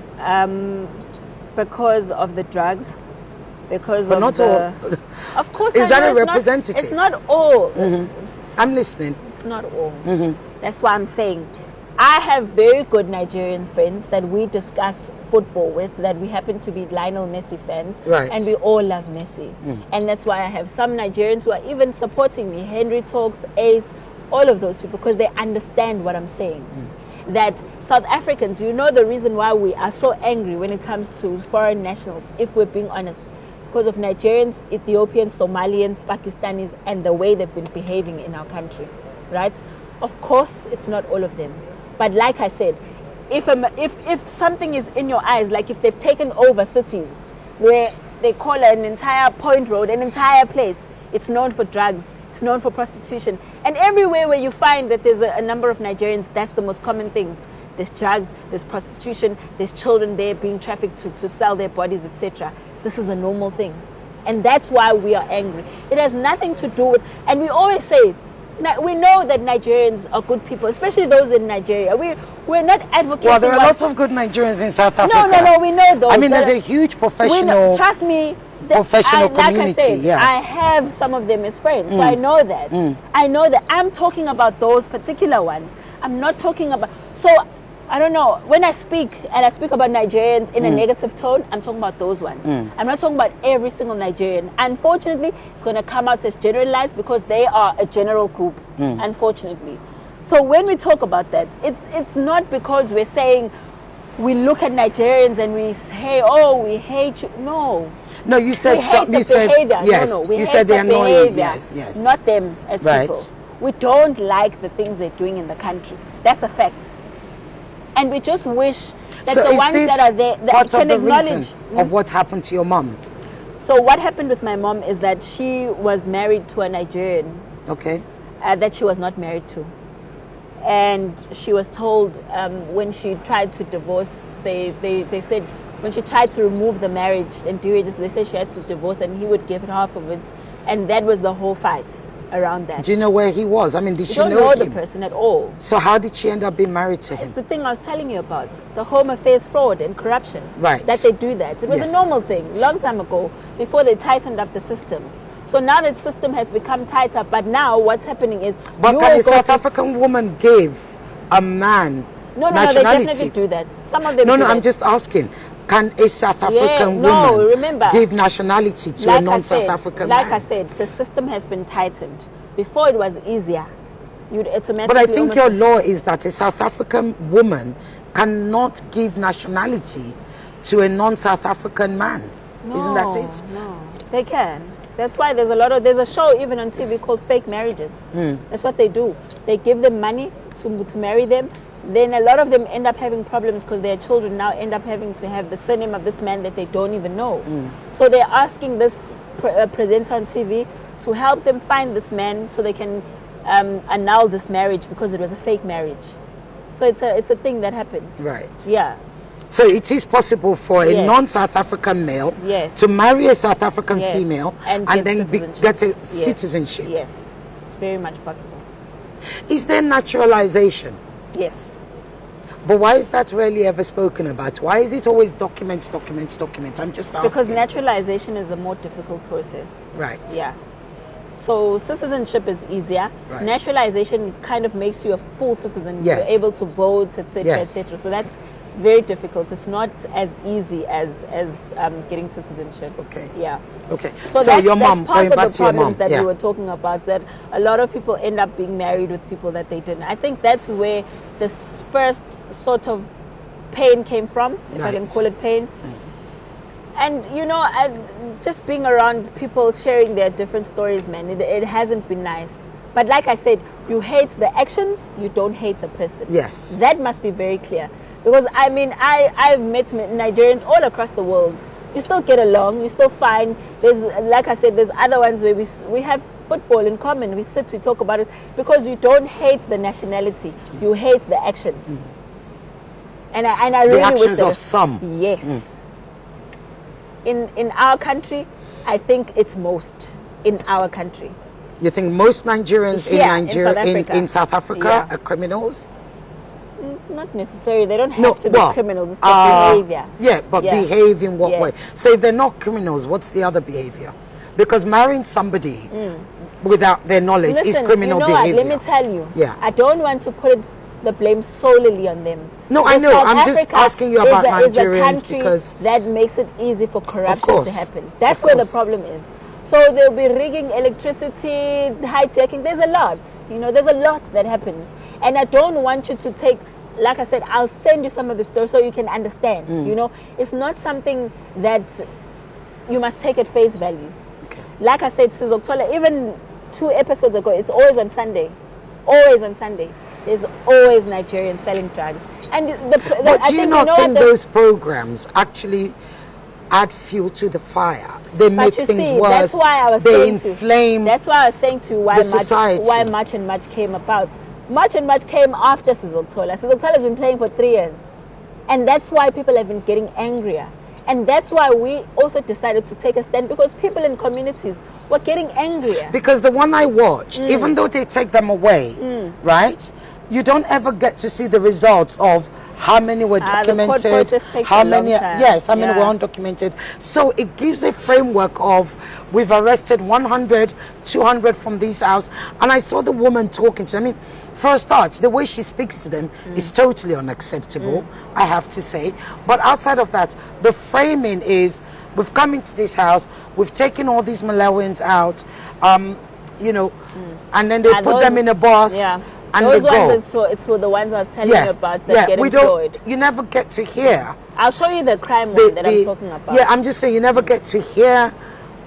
Because of the drugs. Because but of not the... all. Of course. Is that a representative? It's not all. I'm listening. It's not all. That's why I'm saying I have very good Nigerian friends that we discuss football with, that we happen to be Lionel Messi fans, and we all love Messi. And that's why I have some Nigerians who are even supporting me. Henry Talks, Ace, all of those people, because they understand what I'm saying. That South Africans, you know the reason why we are so angry when it comes to foreign nationals, if we're being honest, because of Nigerians, Ethiopians, Somalians, Pakistanis, and the way they've been behaving in our country, right? Of course, it's not all of them. But like I said, if something is in your eyes, like if they've taken over cities where they call an entire Point Road, an entire place, it's known for drugs, it's known for prostitution. And everywhere where you find that there's a number of Nigerians, that's the most common things. There's drugs, there's prostitution, there's children there being trafficked to sell their bodies, etc. This is a normal thing. And that's why we are angry. It has nothing to do with, and we always say, we know that Nigerians are good people, especially those in Nigeria. We're not advocating. Well, there are lots of good Nigerians in South Africa. No, we know those. I mean, there's a huge professional. Trust me, professional community. Like I said, yes. I have some of them as friends, so I know that. I know that. I'm talking about those particular ones. I'm not talking about. So I don't know. When I speak and I speak about Nigerians in a negative tone, I'm talking about those ones. I'm not talking about every single Nigerian. Unfortunately, it's going to come out as generalized because they are a general group, unfortunately. So when we talk about that, it's not because we're saying we look at Nigerians and we say, oh, we hate you. No. No, you said We hate something. the You said behavior. yes. No, we you hate said they're the annoying. behavior, Yes, yes. not them as Right. people. We don't like the things they're doing in the country. That's a fact. And we just wish that So the is ones this that are there that part can of the acknowledge. reason of what happened to your mom? So what happened with my mom is that she was married to a Nigerian Okay. that she was not married to. And she was told when she tried to divorce, they said when she tried to remove the marriage and do it, they said she had to divorce and he would give half of it. And that was the whole fight around that. Do you know where he was? I mean, did You she don't know know him? the person at all. So how did she end up being married to It's him? the thing I was telling you about, the Home Affairs fraud and corruption. Right. That they do that. It was Yes. a normal thing, long time ago, before they tightened up the system. So now that system has become tighter, but now what's happening is... But you can will a go South to- African woman give a man No, they nationality? definitely do that. Some of them No, do no, I'm that. just asking. Can a South African no, woman remember, give nationality to a Like I non-South said- African Like man? I said, the system has been tightened. Before it was easier. You'd automatically... But I think your almost- law is that a South African woman cannot give nationality to a non-South African man. Isn't that it? No, they can. That's why there's a show even on TV called Fake Marriages. That's what they do. They give them money to marry them. Then a lot of them end up having problems because their children now end up having to have the surname of this man that they don't even know. So they're asking this presenter on TV to help them find this man so they can annul this marriage because it was a fake marriage. So it's a thing that happens. Right. Yeah. So it is possible for a Yes. non-South African male Yes. to marry a South African Yes. female And and get then citizenship. get a Yes. citizenship. Yes. It's very much possible. Is there naturalization? Yes. But why is that rarely ever spoken about? Why is it always documents? I'm just asking. Because naturalization is a more difficult process. Right. Yeah. So citizenship is easier. Right. Naturalization kind of makes you a full citizen. Yes. You're able to vote, etc., Yes. etc. So that's very difficult. It's not as easy as getting citizenship. Okay. Yeah. Okay. So, So your mom, part going of back the to your problems mom. that Yeah. we were talking about, that a lot of people end up being married with people that they didn't. I think that's where this first sort of pain came from, if I can Right. call it pain. And you know, just being around people sharing their different stories, man, it hasn't been nice. But like I said, you hate the actions, you don't hate the person. Yes. That must be very clear. Because I mean, I've met Nigerians all across the world. You still get along, you still fine. There's, like I said, there's other ones where we have football in common. We sit, we talk about it, because you don't hate the nationality, you hate the actions. And I really The wish actions that of some. Yes. In our country, I think it's most in our country. You think most Nigerians Here, in Nigeria, South Africa. in South Africa Yeah. are criminals? Not necessarily. They don't have No, to be well, criminals. It's the behavior. Yeah, but Yeah. behave in what Yes. way? So if they're not criminals, what's the other behavior? Because marrying somebody without their knowledge is Listen, criminal you know behavior. what? Let me tell you. Yeah. I don't want to put the blame solely on them. No, I know. South I'm just Africa asking you is about a Nigerians country because- that makes it easy for corruption to course. happen. That's Of where the course. problem is. So they'll be rigging electricity, hijacking. There's a lot. You know, there's a lot that happens. And I don't want you to take, like I said, I'll send you some of the stories so you can understand. You know, it's not something that you must take at face value. Okay. Like I said, Sizoktola, even 2 episodes ago, it's always on Sunday. Always on Sunday. There's always Nigerians selling drugs. And But I do you think, not know think what, those programs actually add fuel to the fire? They make you things see, worse. that's why I was they saying to- inflame. That's why I was saying to you why the society. why Much and Much came about. Much and Much came after Sizoktola. Sizoktola has been playing for 3 years. And that's why people have been getting angrier. And that's why we also decided to take a stand, because people in communities were getting angrier. Because the one I watched, even though they take them away, right? You don't ever get to see the results of how many were The court documented, process takes how a many, long time. yes, how many Yeah. were undocumented. So it gives a framework of, we've arrested 100, 200 from this house. And I saw the woman talking to them. I mean, for a start, the way she speaks to them is totally unacceptable, I have to say. But outside of that, the framing is, we've come into this house, we've taken all these Malawans out, you know, and then they And put those- them in a bus. Yeah. and Those they go. ones, it's for the ones I was telling you about that get we employed. don't. You never get to hear. I'll show you the crime one that I'm talking about. Yeah, I'm just saying you never get to hear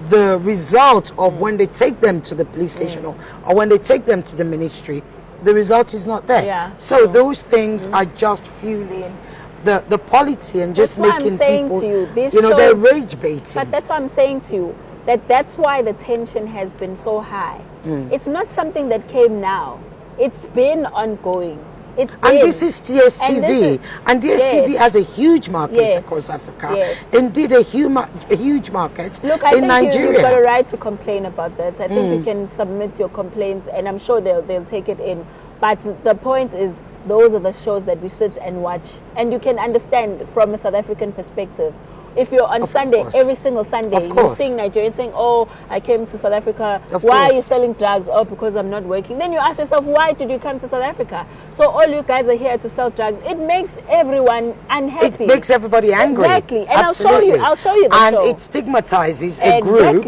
the result of when they take them to the police station or when they take them to the ministry. The result is not there. Yeah, so those things are just fueling the polity and just making people, they're rage baiting. But that's what I'm saying to you, that's why the tension has been so high. It's not something that came now. It's been ongoing. And this is DSTV. And DSTV has a huge market across Africa. Indeed, a huge market in Nigeria. You've got a right to complain about that. I think you can submit your complaints, and I'm sure they'll take it in. But the point is, those are the shows that we sit and watch. And you can understand from a South African perspective. If you're on Sunday, every single Sunday, you're seeing Nigerians saying, oh, I came to South Africa. Why are you selling drugs? Oh, because I'm not working. Then you ask yourself, why did you come to South Africa? So all you guys are here to sell drugs. It makes everyone unhappy. It makes everybody angry. Exactly. And I'll show you the show. It stigmatizes a group.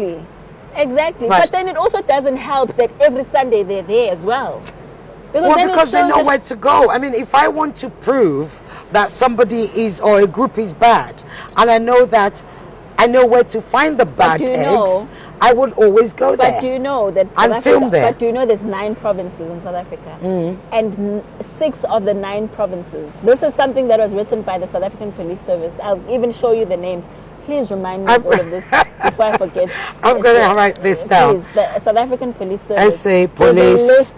Exactly. Right. But then it also doesn't help that every Sunday they're there as well. Because they know where to go. I mean, if I want to prove that somebody is or a group is bad, and I know where to find the bad eggs, I would always go there. But do you know that film there? But do you know there's 9 provinces in South Africa, and 6 of the 9 provinces. This is something that was written by the South African Police Service. I'll even show you the names. Please remind me of all of this before I forget. I'm going to write this down. Please, the South African Police Service. SA Police.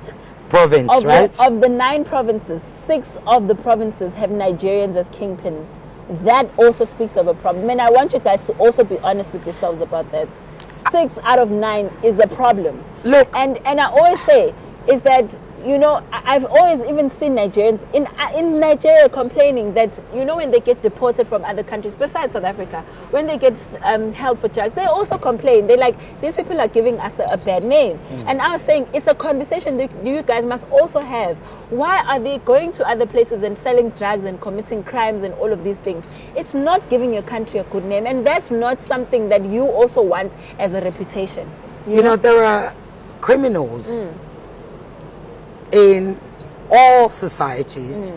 Province, right? Of the 9 provinces, 6 of the provinces have Nigerians as kingpins. That also speaks of a problem. And I want you guys to also be honest with yourselves about that. 6 out of 9 is a problem. Look. And I always say is that, I've always even seen Nigerians in Nigeria complaining that, when they get deported from other countries, besides South Africa, when they get held for drugs, they also complain. They're like, these people are giving us a bad name. And I was saying, it's a conversation that you guys must also have. Why are they going to other places and selling drugs and committing crimes and all of these things? It's not giving your country a good name. And that's not something that you also want as a reputation. You know, there are criminals in all societies,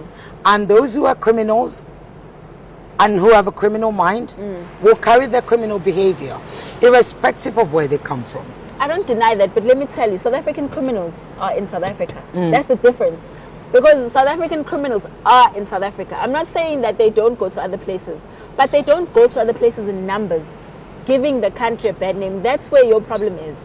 and those who are criminals and who have a criminal mind will carry their criminal behavior irrespective of where they come from. I don't deny that, but let me tell you, South African criminals are in South Africa. That's the difference, because South African criminals are in South Africa. I'm not saying that they don't go to other places, but they don't go to other places in numbers, giving the country a bad name. That's where your problem is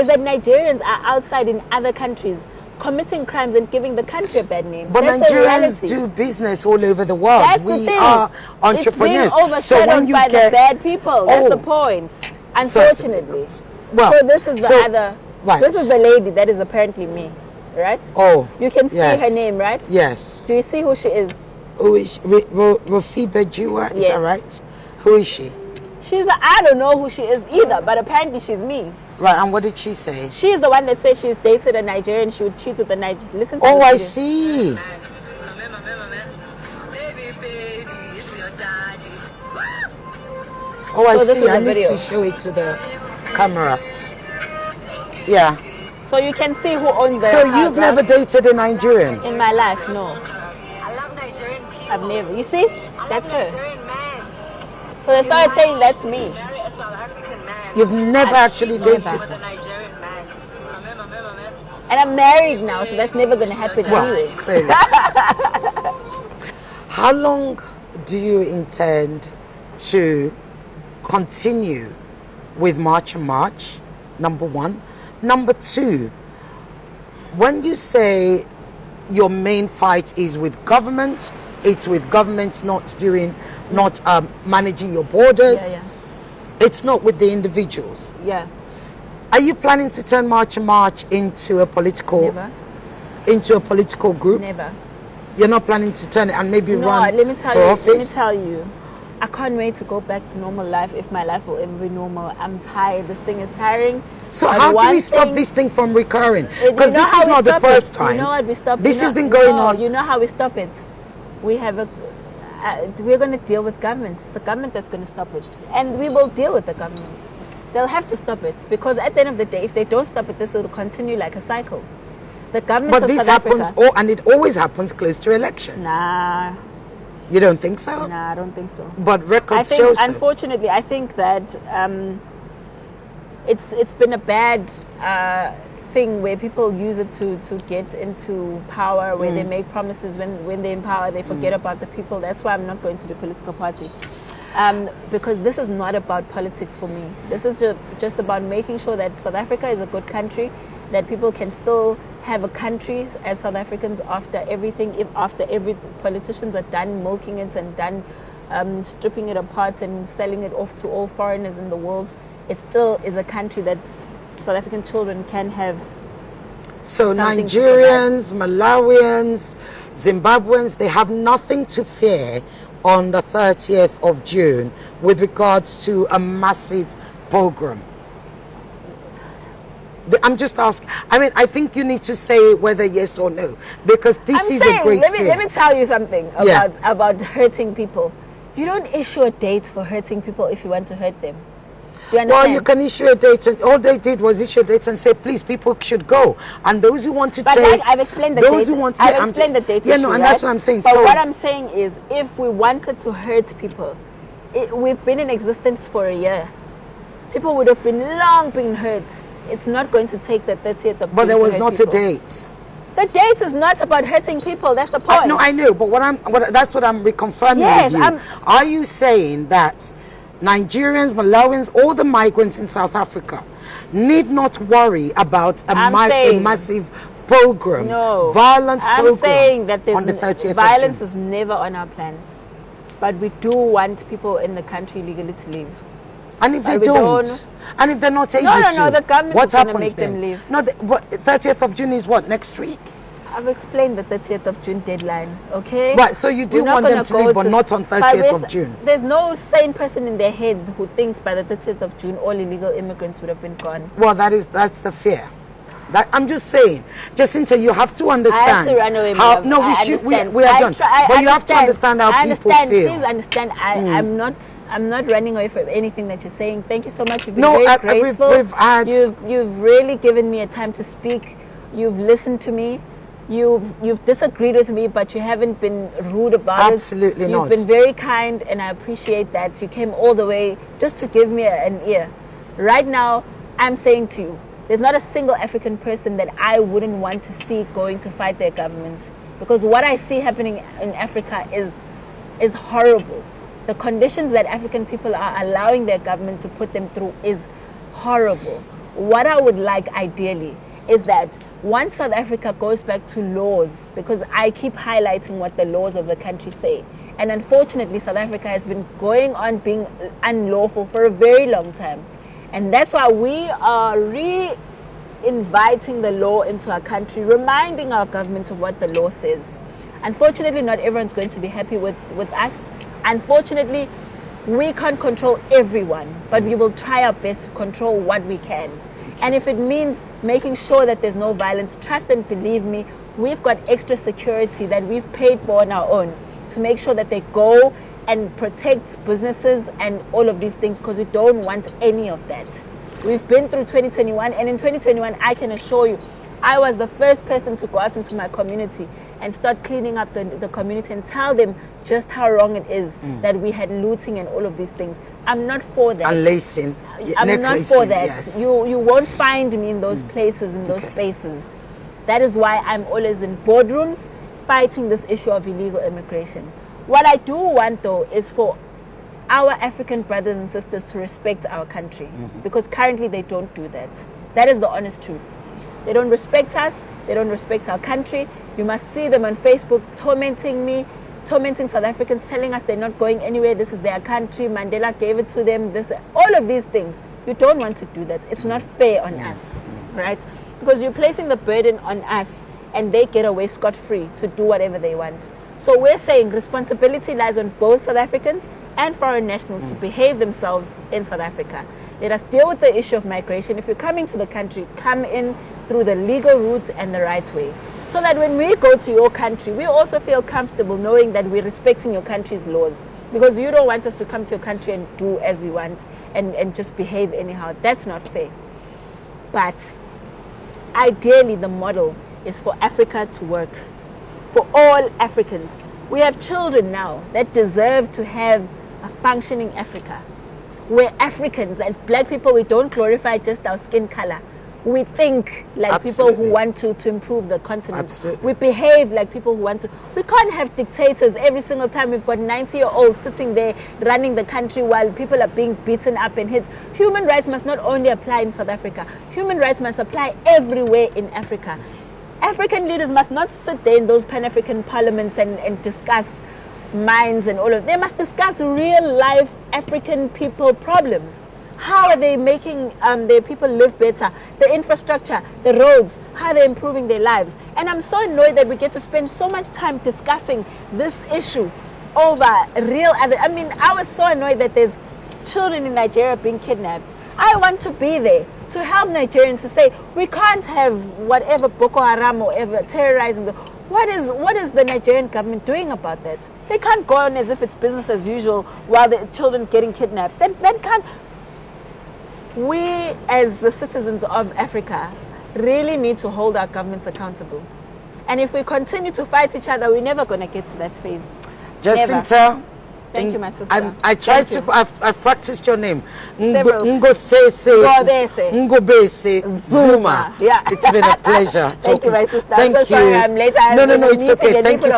that Nigerians are outside in other countries committing crimes and giving the country a bad name. But Nigerians do business all over the world. We are entrepreneurs. It's being overshadowed by the bad people. That's the point. Unfortunately. Well, so this is this is the lady that is apparently me, right? Oh, you can see her name, right? Yes. Do you see who she is? Who is she? Rafiba Jua? Is that right? Who is she? I don't know who she is either, but apparently she's me. Right, and what did she say? She's the one that says she's dated a Nigerian, she would cheat with a Nigerian. Listen to this. Oh, I see. Oh, I see. I need to show it to the camera. Yeah. So you can see who owns the So you've never dated a Nigerian? In my life, no. I love Nigerian people. I've never. You see? That's her. So they started saying that's me. You've never actually dated with a Nigerian man. And I'm married now, so that's never going to happen anyway. Clearly. How long do you intend to continue with March and March? Number one. Number two, when you say your main fight is with government, it's with government not managing your borders. Yeah. It's not with the individuals. Yeah. Are you planning to turn March and March into a political group? Never. You're not planning to turn it and maybe run for office? Let me tell you, I can't wait to go back to normal life if my life will ever be normal. I'm tired. This thing is tiring. So how do we stop this thing from recurring? Because this is not the first time. You know what we stop? This has been going on. You know how we stop it? We have we're going to deal with governments. It's the government that's going to stop it. And we will deal with the government. They'll have to stop it. Because at the end of the day, if they don't stop it, this will continue like a cycle. The government But of this South happens, Africa, and it always happens close to elections. Nah, You don't think so? I don't think so. But I records think, show so. unfortunately, I think that it's been a bad thing where people use it to get into power, where they make promises. When they're in power, they forget about the people. That's why I'm not going to the political party. Because this is not about politics for me. This is just about making sure that South Africa is a good country, that people can still have a country as South Africans after everything, if after every politicians are done milking it and done stripping it apart and selling it off to all foreigners in the world, it still is a country that South African children can have. So something to Nigerians, Malawians, Zimbabweans, they have nothing to fear on the 30th of June with regards to a massive pogrom. I'm just asking. I mean, I think you need to say whether yes or no, because this is a great fear. Let me tell you something Yeah. about hurting people. You don't issue a date for hurting people if you want to hurt them. Do you understand? Well, you can issue a date, and all they did was issue a date and say, please, people should go. And those who want to But take, I've explained the those date. who want, I've explained the date. Yeah, issue, no, and right? that's what I'm saying. But So what I'm saying is, if we wanted to hurt people, we've been in existence for a year. People would have long been hurt. It's not going to take the 30th of June. but there to was hurt not people. a date. The date is not about hurting people. That's the point. No, I know, but that's what I'm reconfirming Yes, with you. Are you saying that Nigerians, Malawians, all the migrants in South Africa need not worry about a massive pogrom, violent pogrom I'm saying that on the 30th violence of June? is never on our plans. But we do want people in the country legally to leave. And if they we don't, and if they're not able to, No, the government what is going to happens make then? them leave. No, what 30th of June is what, next week? I've explained the 30th of June deadline, okay? Right, so you do We're not want them gonna to go leave, but not on 30th of but June. There's no sane person in their head who thinks by the 30th of June all illegal immigrants would have been gone. Well, that's the fear. I'm just saying, Jacinta, you have to understand. I have to run away. How, no, we are done. But you have to understand how people feel. Please understand. I'm not running away from anything that you're saying. Thank you so much. You've been very graceful. We've had. You've really given me a time to speak. You've listened to me. You've disagreed with me, but you haven't been rude about Absolutely it. not. You've been very kind, and I appreciate that. You came all the way just to give me an ear. Right now, I'm saying to you, there's not a single African person that I wouldn't want to see going to fight their government, because what I see happening in Africa is horrible. The conditions that African people are allowing their government to put them through is horrible. What I would like ideally is that once South Africa goes back to laws, because I keep highlighting what the laws of the country say, and unfortunately South Africa has been going on being unlawful for a very long time. And that's why we are re-inviting the law into our country, reminding our government of what the law says. Unfortunately, not everyone's going to be happy with us. Unfortunately, we can't control everyone, but we will try our best to control what we can. And if it means making sure that there's no violence, trust and believe me, we've got extra security that we've paid for on our own to make sure that they go and protect businesses and all of these things, because we don't want any of that. We've been through 2021, and in 2021, I can assure you, I was the first person to go out into my community and start cleaning up the community and tell them just how wrong it is that we had looting and all of these things. I'm not for that. And lacing. I'm not for that. Yes. You won't find me in those places, in those spaces. That is why I'm always in boardrooms fighting this issue of illegal immigration. What I do want, though, is for our African brothers and sisters to respect our country, because currently they don't do that. That is the honest truth. They don't respect us. They don't respect our country. You must see them on Facebook tormenting me, tormenting South Africans, telling us they're not going anywhere. This is their country. Mandela gave it to them. All of these things. You don't want to do that. It's not fair on us, right? Because you're placing the burden on us, and they get away scot-free to do whatever they want. So we're saying responsibility lies on both South Africans and foreign nationals to behave themselves in South Africa. Let us deal with the issue of migration. If you're coming to the country, come in through the legal routes and the right way. So that when we go to your country, we also feel comfortable knowing that we're respecting your country's laws. Because you don't want us to come to your country and do as we want and just behave anyhow. That's not fair. But ideally, the model is for Africa to work, for all Africans. We have children now that deserve to have a functioning Africa. We're Africans, and black people, we don't glorify just our skin color. We think like Absolutely. people who want to improve the continent. Absolutely. We behave like people who want to. We can't have dictators every single time. We've got 90-year-olds sitting there running the country while people are being beaten up and hit. Human rights must not only apply in South Africa. Human rights must apply everywhere in Africa. African leaders must not sit there in those Pan-African parliaments and discuss minds and all of. They must discuss real life African people problems. How are they making their people live better? The infrastructure, the roads, how are they improving their lives? And I'm so annoyed that we get to spend so much time discussing this issue over real other. I mean, I was so annoyed that there's children in Nigeria being kidnapped. I want to be there to help Nigerians to say we can't have whatever Boko Haram or ever terrorizing the. What is the Nigerian government doing about that? They can't go on as if it's business as usual while the children getting kidnapped. That can't. We, as the citizens of Africa, really need to hold our governments accountable. And if we continue to fight each other, we're never going to get to that phase. Jacinta, Thank you, my sister. I tried Thank to. I've practiced your name. Several. Ngo Sese, Godese. Ngo Bese, Zuma. Yeah. It's been a pleasure. Thank you, my sister. Thank I'm so you. sorry I'm late. No, it's okay. Thank you.